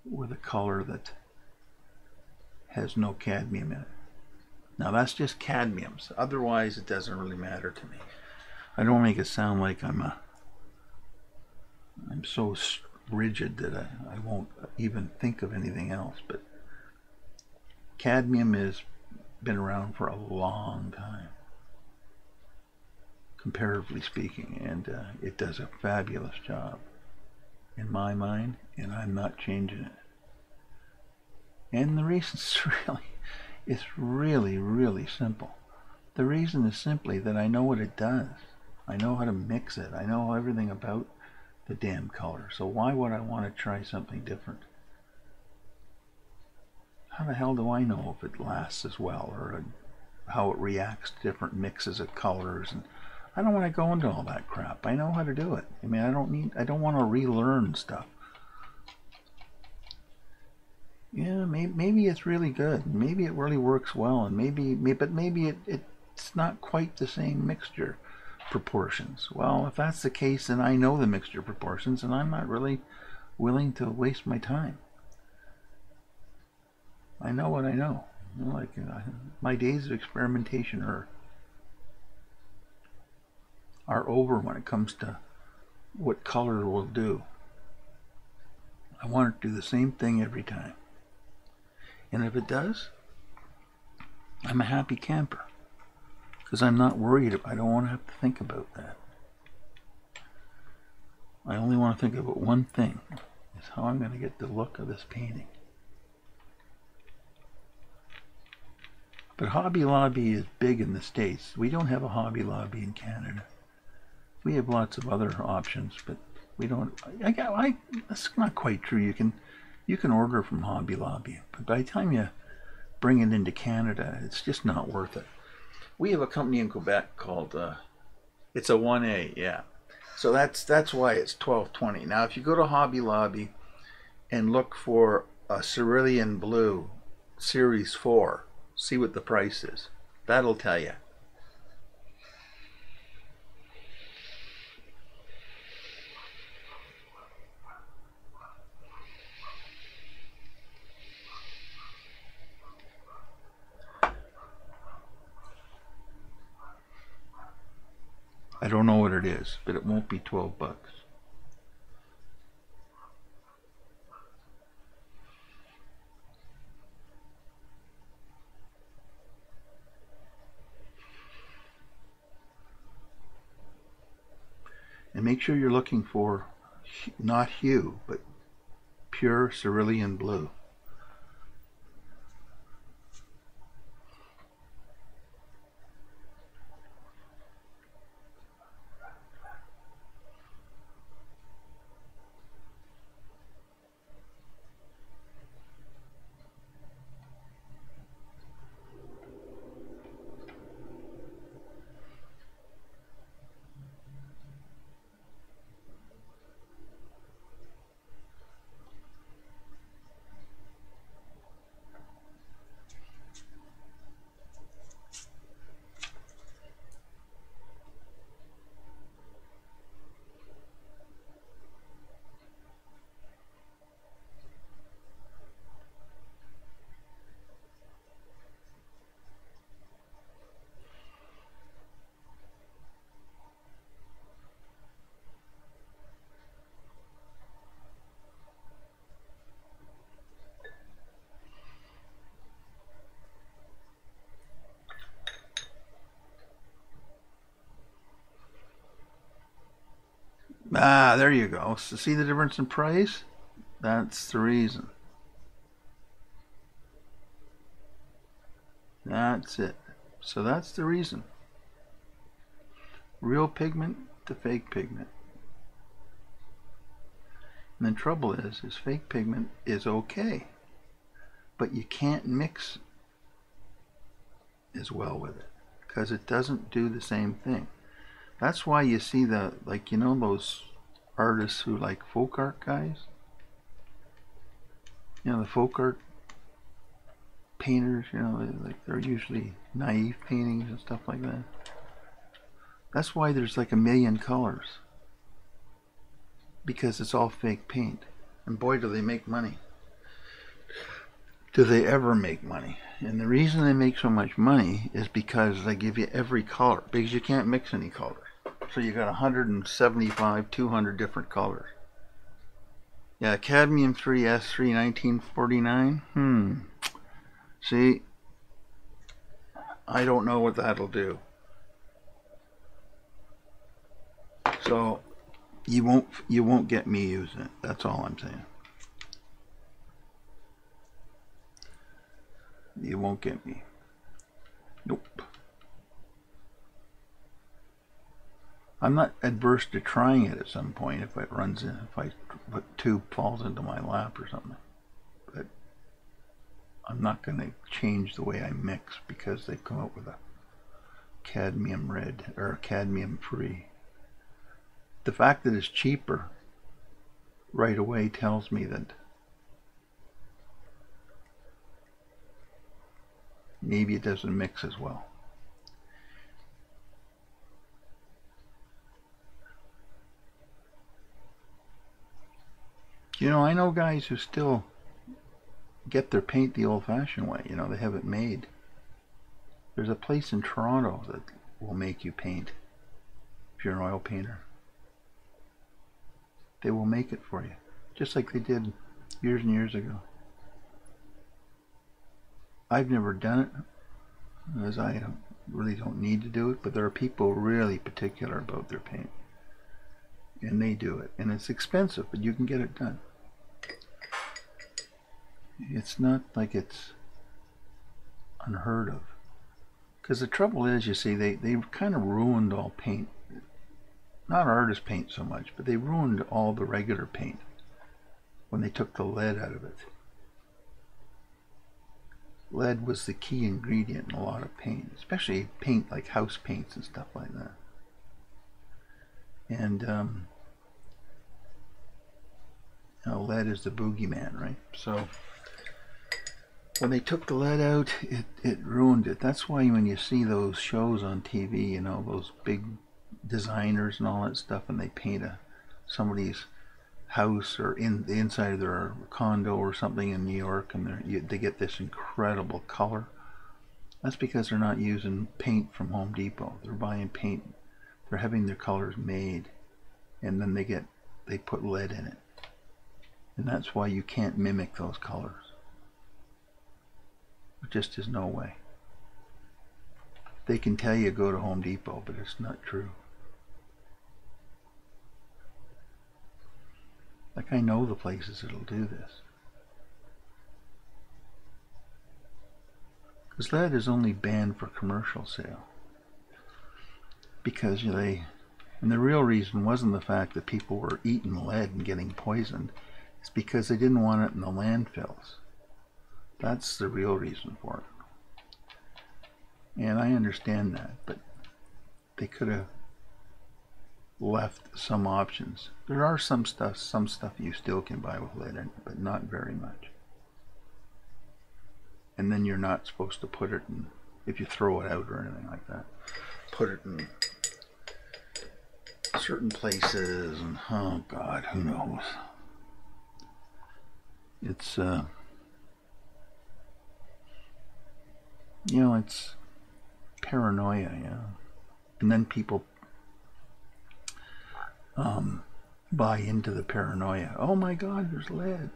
with a color that has no cadmium in it. Now that's just cadmiums. Otherwise, it doesn't really matter to me. I don't make it sound like I'm so rigid that I won't even think of anything else. But cadmium has been around for a long time, comparatively speaking, and it does a fabulous job in my mind, and I'm not changing it. And the reason it's really simple. The reason is simply that I know what it does. I know how to mix it. I know everything about the damn color. So why would I want to try something different? How the hell do I know if it lasts as well, or how it reacts to different mixes of colors? And I don't want to go into all that crap. I know how to do it. I mean, I don't want to relearn stuff. Yeah, maybe it's really good. Maybe it really works well, and maybe it's not quite the same mixture proportions. Well, if that's the case, then I know the mixture proportions, and I'm not really willing to waste my time. I know what I know. Like my days of experimentation are over when it comes to what color will do. I want it to do the same thing every time. And if it does, I'm a happy camper. Because I'm not worried. I don't want to have to think about that. I only want to think about one thing. Is how I'm going to get the look of this painting. But Hobby Lobby is big in the States. We don't have a Hobby Lobby in Canada. We have lots of other options, but we don't. That's not quite true. You can order from Hobby Lobby, but by the time you bring it into Canada, it's just not worth it. We have a company in Quebec called it's a 1A, yeah. So that's why it's $12.20. Now, if you go to Hobby Lobby and look for a cerulean blue Series 4, see what the price is. That'll tell you. I don't know what it is, but it won't be 12 bucks. And make sure you're looking for not hue, but pure cerulean blue. Ah, there you go. So see the difference in price? That's the reason. That's it. So that's the reason. Real pigment to fake pigment. And the trouble is fake pigment is okay, but you can't mix as well with it because it doesn't do the same thing. That's why you see the, like, you know, those artists who like folk art guys? You know, the folk art painters, you know, they're usually naive paintings and stuff like that. That's why there's like a million colors. Because it's all fake paint. And boy, do they make money. Do they ever make money? And the reason they make so much money is because they give you every color. Because you can't mix any colors. So you got 175, 200 different colors. Yeah, cadmium 3S3 1949. See, I don't know what that'll do. So you won't get me using it. That's all I'm saying. You won't get me. Nope. I'm not adverse to trying it at some point if it runs in, if a tube falls into my lap or something. But I'm not going to change the way I mix because they've come up with a cadmium red or cadmium free. The fact that it's cheaper right away tells me that maybe it doesn't mix as well. You know, I know guys who still get their paint the old-fashioned way. You know, they have it made. There's a place in Toronto that will make you paint if you're an oil painter. They will make it for you, just like they did years and years ago. I've never done it, as I really don't need to do it, but there are people really particular about their paint. And they do it. And it's expensive, but you can get it done. It's not like it's unheard of. Because the trouble is, you see, they kind of ruined all paint. Not artist paint so much, but they ruined all the regular paint when they took the lead out of it. Lead was the key ingredient in a lot of paint, especially paint like house paints and stuff like that. And you know, lead is the boogeyman, right? So when they took the lead out, it ruined it. That's why when you see those shows on TV, you know, those big designers and all that stuff, and they paint somebody's house or in the inside of their condo or something in New York, and they get this incredible color. That's because they're not using paint from Home Depot. They're buying paint They're having their colors made, and then they put lead in it. And that's why you can't mimic those colors. There just is no way. They can tell you go to Home Depot, but it's not true. Like, I know the places that'll do this. Because lead is only banned for commercial sale. Because and the real reason wasn't the fact that people were eating lead and getting poisoned. It's because they didn't want it in the landfills. That's the real reason for it. And I understand that, but they could have left some options. There are some stuff you still can buy with lead in it, but not very much. And then you're not supposed to put it in, if you throw it out or anything like that, put it in certain places, and oh God, who knows. It's it's paranoia, and then people buy into the paranoia. Oh my God, there's lead.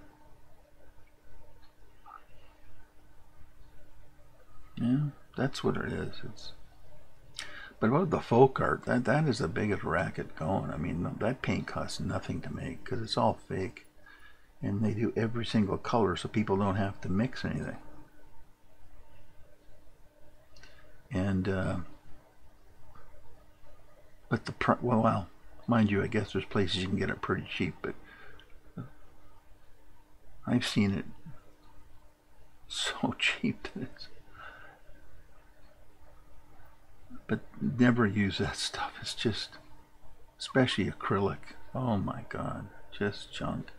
Yeah, that's what it is. But about the folk art, that is the biggest racket going. I mean, that paint costs nothing to make because it's all fake, and they do every single color so people don't have to mix anything. And but well, mind you, I guess there's places you can get it pretty cheap, but I've seen it so cheap that it's. But never use that stuff. It's just, especially acrylic. Oh my God, just junk.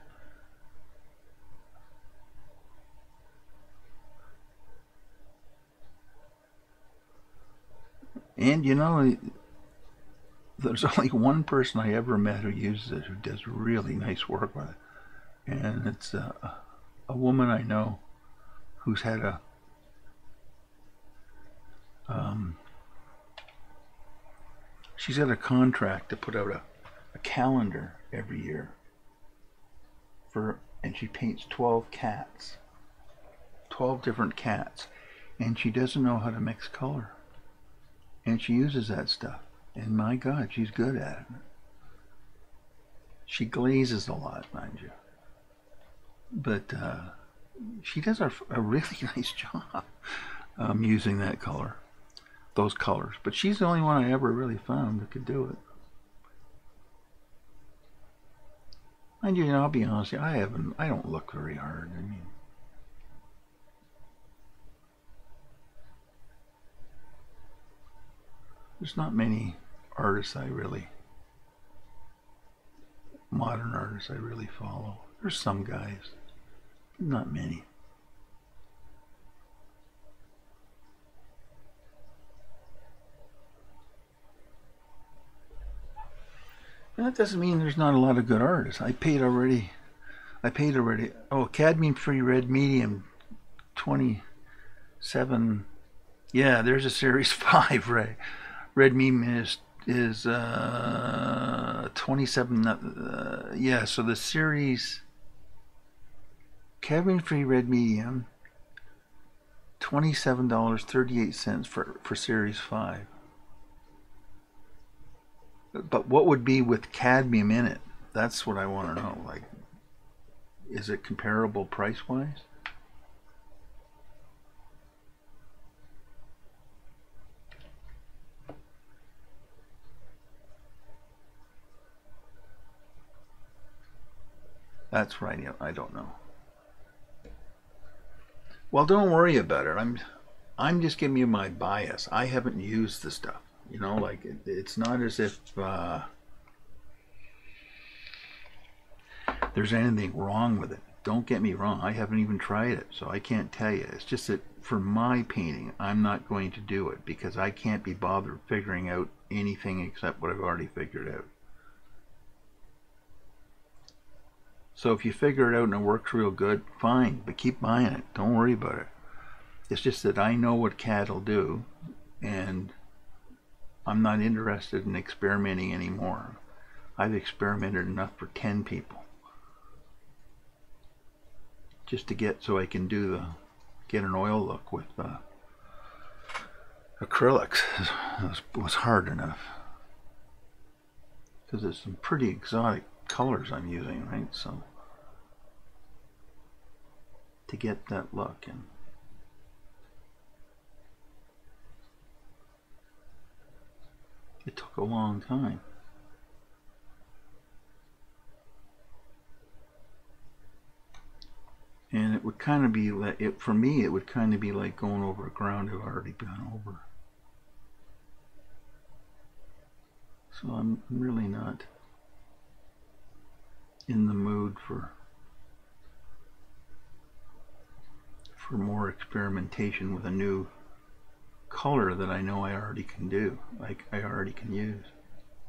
And there's only one person I ever met who uses it, who does really nice work with it. And it's a woman I know who's had she's got a contract to put out a calendar every year and she paints 12 cats, 12 different cats, and she doesn't know how to mix color, and she uses that stuff, and my God, she's good at it. She glazes a lot, mind you, but she does a really nice job using that color. Those colors, but she's the only one I ever really found that could do it. And I'll be honest, I don't look very hard. I mean, there's not many artists modern artists I really follow. There's some guys, not many. That doesn't mean there's not a lot of good artists. I paid already. Oh, cadmium-free red medium, 27. Yeah, there's a series 5 red medium is 27. Yeah, so the series cadmium-free red medium, $27.38 for series 5. But what would be with cadmium in it? That's what I want to know. Like, is it comparable price-wise? That's right. I don't know. Well, don't worry about it. I'm just giving you my bias. I haven't used the stuff. Like it's not as if there's anything wrong with it. Don't get me wrong. I haven't even tried it, so I can't tell you. It's just that for my painting, I'm not going to do it because I can't be bothered figuring out anything except what I've already figured out. So if you figure it out and it works real good, fine, but keep buying it. Don't worry about it. It's just that I know what CAD will do, and I'm not interested in experimenting anymore. I've experimented enough for 10 people. Just to get so I can get an oil look with acrylics was hard enough. Because it's some pretty exotic colors I'm using, right? So to get that look, and it took a long time. And it would kind of be like, for me, it would kind of be like going over ground I've already gone over. So I'm really not in the mood for more experimentation with a new color that I know I already can do, like I already can use.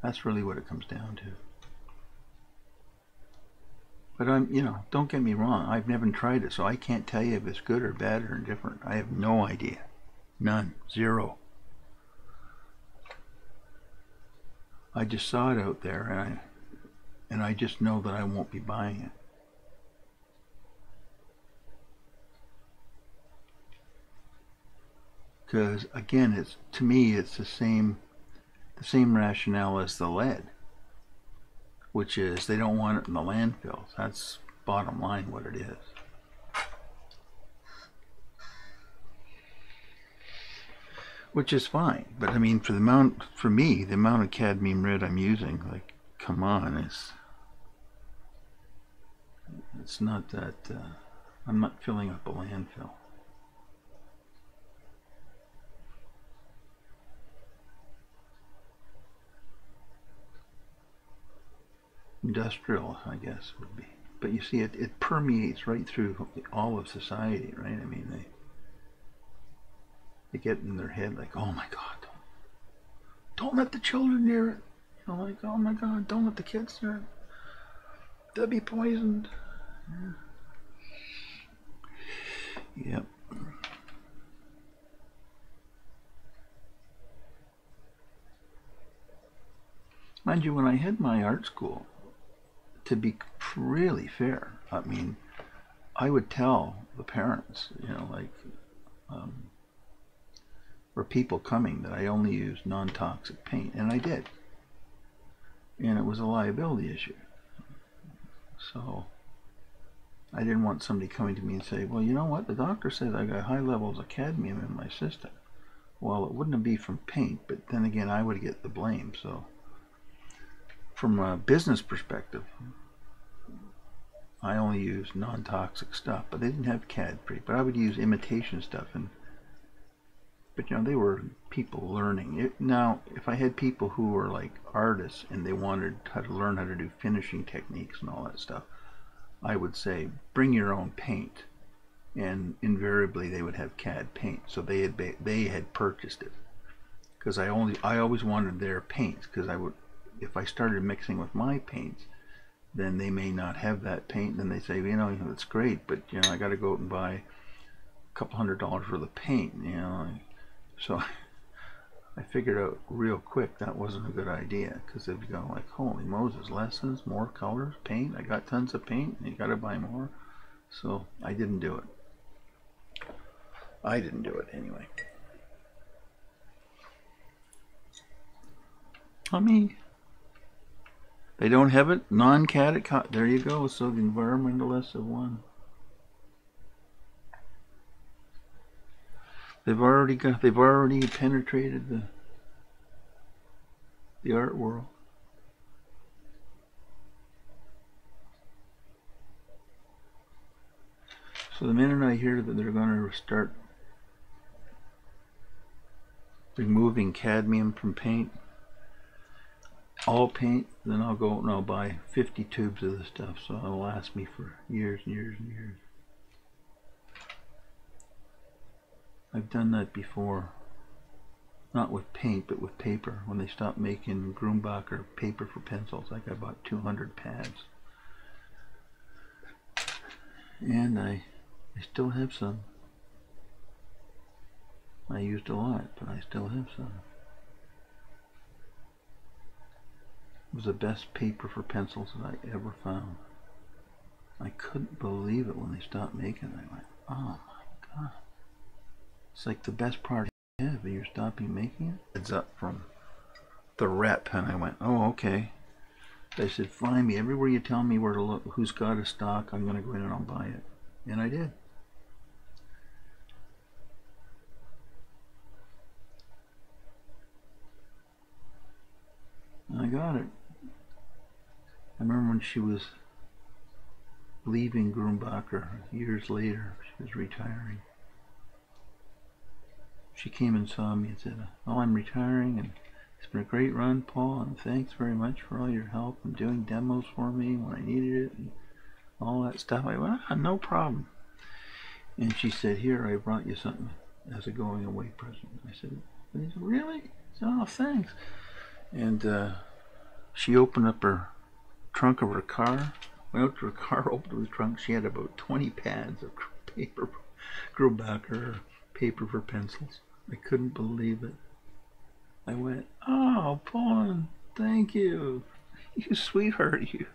That's really what it comes down to. But don't get me wrong, I've never tried it, so I can't tell you if it's good or bad or indifferent. I have no idea. None. Zero. I just saw it out there, and I just know that I won't be buying it. Because again, to me it's the same rationale as the lead, which is they don't want it in the landfills. That's bottom line what it is. Which is fine, but I mean, for me, the amount of cadmium red I'm using, like, come on, it's not that I'm not filling up a landfill. Industrial, I guess, would be. But you see, it permeates right through all of society, right? I mean, they get in their head like, oh my God, don't let the children near it. You know, like, oh my God, don't let the kids near it. They'll be poisoned. Yeah. Yep. Mind you, when I had my art school, to be really fair, I mean, I would tell the parents, like, or people coming, that I only used non-toxic paint, and I did. And it was a liability issue. So I didn't want somebody coming to me and say, well, you know what, the doctor said I got high levels of cadmium in my system. Well, it wouldn't be from paint, but then again, I would get the blame. So from a business perspective, I only used non-toxic stuff, but they didn't have cad-free. But I would use imitation stuff, but they were people learning. Now, if I had people who were like artists and they wanted to learn how to do finishing techniques and all that stuff, I would say, bring your own paint, and invariably they would have cad paint, so they had purchased it, because I always wanted their paints, because if I started mixing with my paints, then they may not have that paint, and they say, it's great, but I got to go out and buy a couple $100 worth of paint, so I figured out real quick that wasn't a good idea, because they'd go like, holy Moses, lessons, more colors, paint, I got tons of paint, and you got to buy more. So I didn't do it. I didn't do it anyway. I mean, they don't have it, non-cad, there you go. So the environmentalists have won. They've already penetrated the art world. So the minute I hear that they're going to start removing cadmium from paint, all paint, then I'll go out and I'll buy 50 tubes of this stuff, so it'll last me for years and years and years. I've done that before, not with paint, but with paper. When they stopped making Grumbacher paper for pencils, like I bought 200 pads, and I still have some. I used a lot, but I still have some. was the best paper for pencils that I ever found. I couldn't believe it when they stopped making it. I went, oh my God. It's like the best product you have, but you're stopping making it? Heads up from the rep, and I went, oh, okay. They said, find me everywhere you tell me where to look, who's got a stock, I'm going to go in and I'll buy it. And I did. And I got it. I remember when she was leaving Grumbacher years later, she was retiring. She came and saw me and said, oh, I'm retiring, and it's been a great run, Paul, and thanks very much for all your help and doing demos for me when I needed it and all that stuff. I went, no problem. And she said, here, I brought you something as a going away present. I said, really? Said, oh, thanks. And she opened up her trunk of her car, went out to her car, opened the trunk. She had about 20 pads of paper, Grumbacher paper for pencils. I couldn't believe it. I went, oh, Paul, thank you. You sweetheart, you.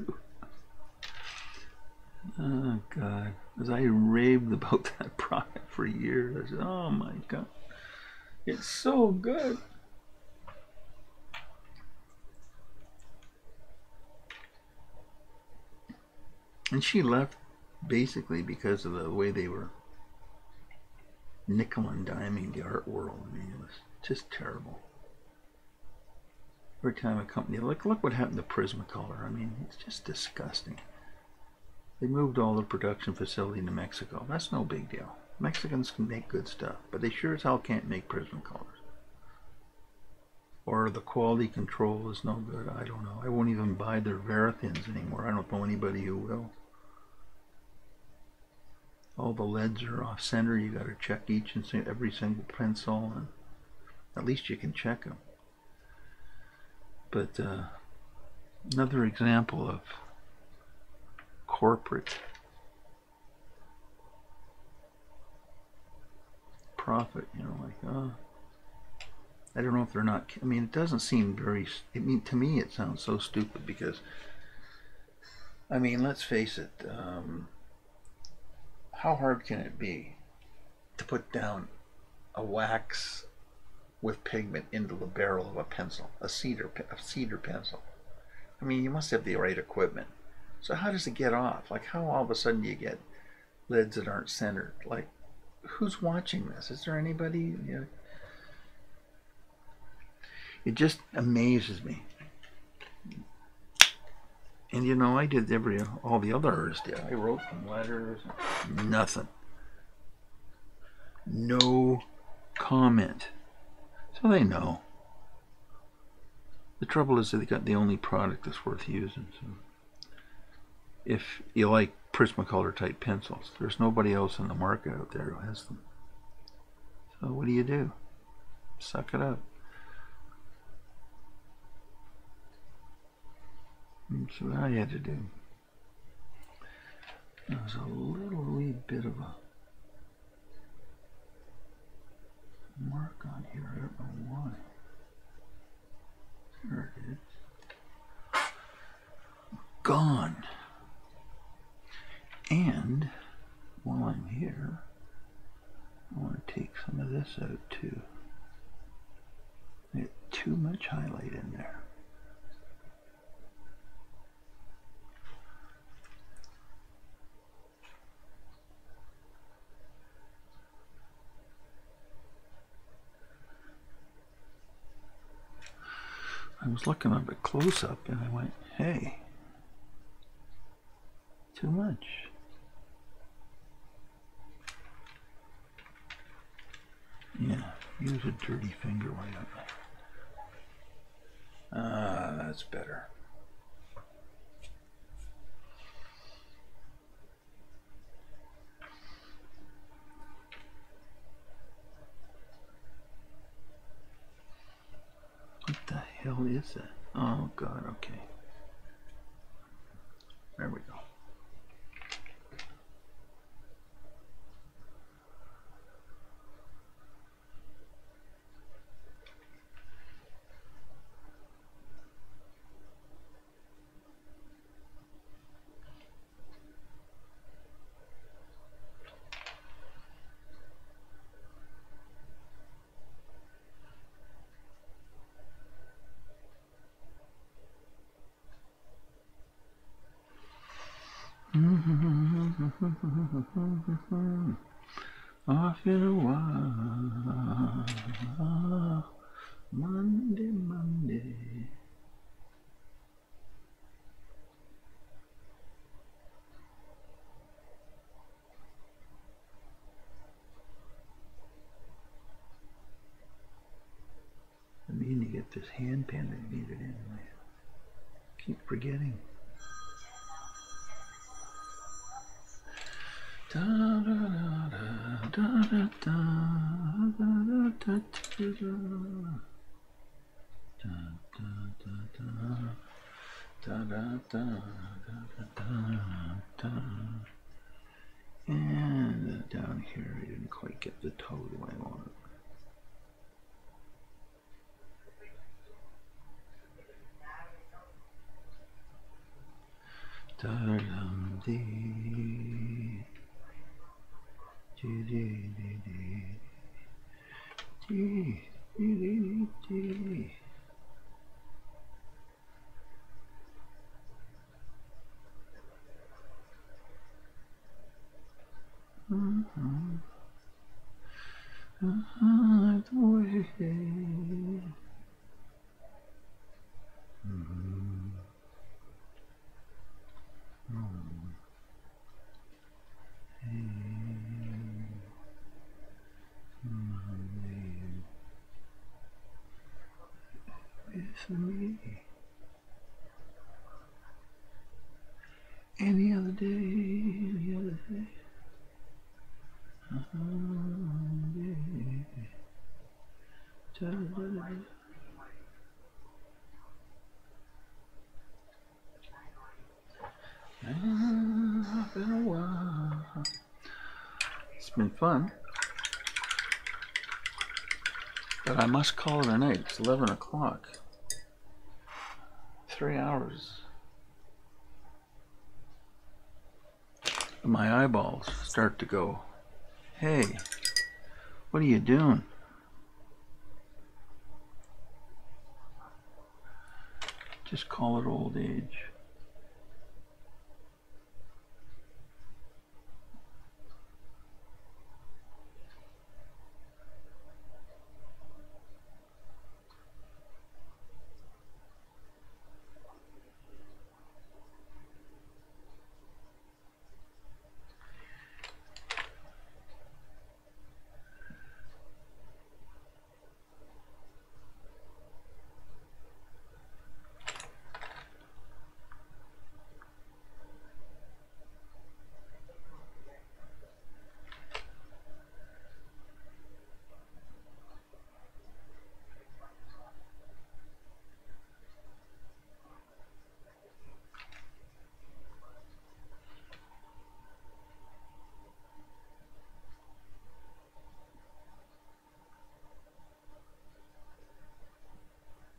Oh, God. As I raved about that product for years, I said, oh, my God. It's so good. And she left basically because of the way they were nickel and diming the art world. I mean, it was just terrible. Every time a company, look what happened to Prismacolor. I mean, it's just disgusting. They moved all the production facility to Mexico. That's no big deal. Mexicans can make good stuff, but they sure as hell can't make Prismacolors. Or the quality control is no good. I don't know. I won't even buy their Verithins anymore. I don't know anybody who will. All the leads are off center. You got to check each and every single pencil, and at least you can check them. But another example of corporate profit, you know, like, I don't know if they're not, I mean, it doesn't seem very, I mean, to me it sounds so stupid because, I mean, let's face it, how hard can it be to put down a wax with pigment into the barrel of a pencil, a cedar pencil? I mean, you must have the right equipment. So how does it get off? Like, how all of a sudden do you get lids that aren't centered? Like, who's watching this? Is there anybody? You know, it just amazes me. And you know, I did all the other artists did. I wrote them letters, nothing. No comment. So they know. The trouble is that they got the only product that's worth using. So if you like Prismacolor type pencils, there's nobody else in the market out there who has them. So what do? Suck it up. And so what I had to do, there was a little wee bit of a mark on here. I don't know why. There it is. Gone. And while I'm here, I want to take some of this out too. I get too much highlight in there. I was looking up at close up and I went, hey, too much. Yeah, use a dirty finger, why don't I? That's better. What the hell is that? Oh God, okay. There we go. Off in a while. Monday, Monday. I mean to get this hand pen that needed in. I keep forgetting. Da, da, da, da, da, da, da, da, da, da, da, da, da. And down here, I didn't quite get the toe the way I wanted. Da-dum-dee. Dee-dee-dee-dee. Dee-dee-dee-dee. The way. With me. Any other day, any other day. It's been fun, but I must call it a night. It's 11 o'clock. 3 hours. My eyeballs start to go, hey, what are you doing? Just call it old age.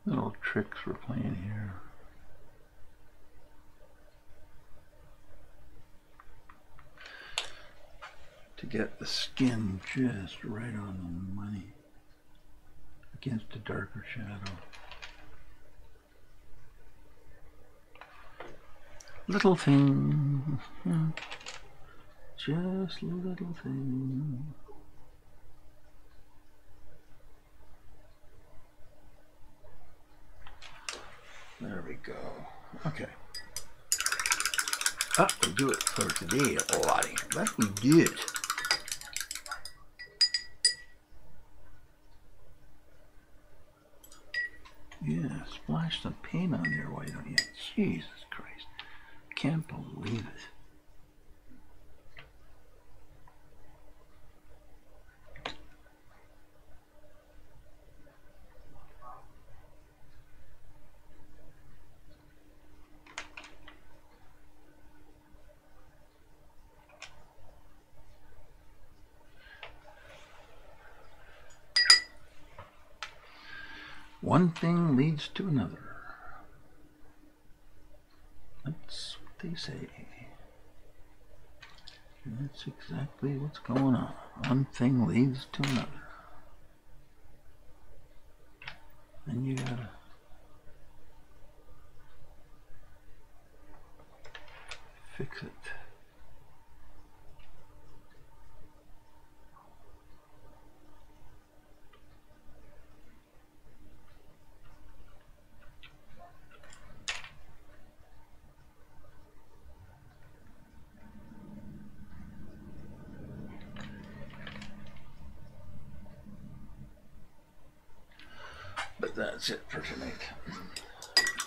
Little tricks we're playing here. To get the skin just right on the money against a darker shadow. Little thing, just little thing. There we go. Okay. We'll do it for today, alrighty. Let me do it. Yeah, splash some paint on there, why don't you? Jesus Christ. Can't believe it. One thing leads to another. That's what they say. And that's exactly what's going on. One thing leads to another. And you gotta fix it. that's it for tonight.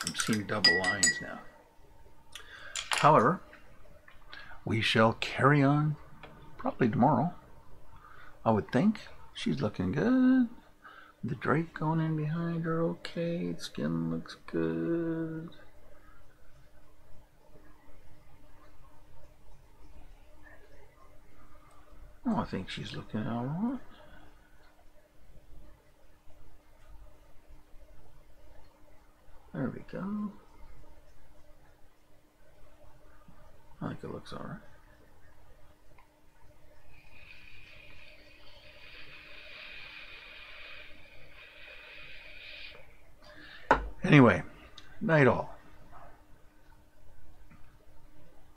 I'm seeing double lines now. However, we shall carry on probably tomorrow. I would think. She's looking good. The drape going in behind her, okay. Skin looks good. Oh, I think she's looking alright. There we go. I think it looks alright. Anyway, night all.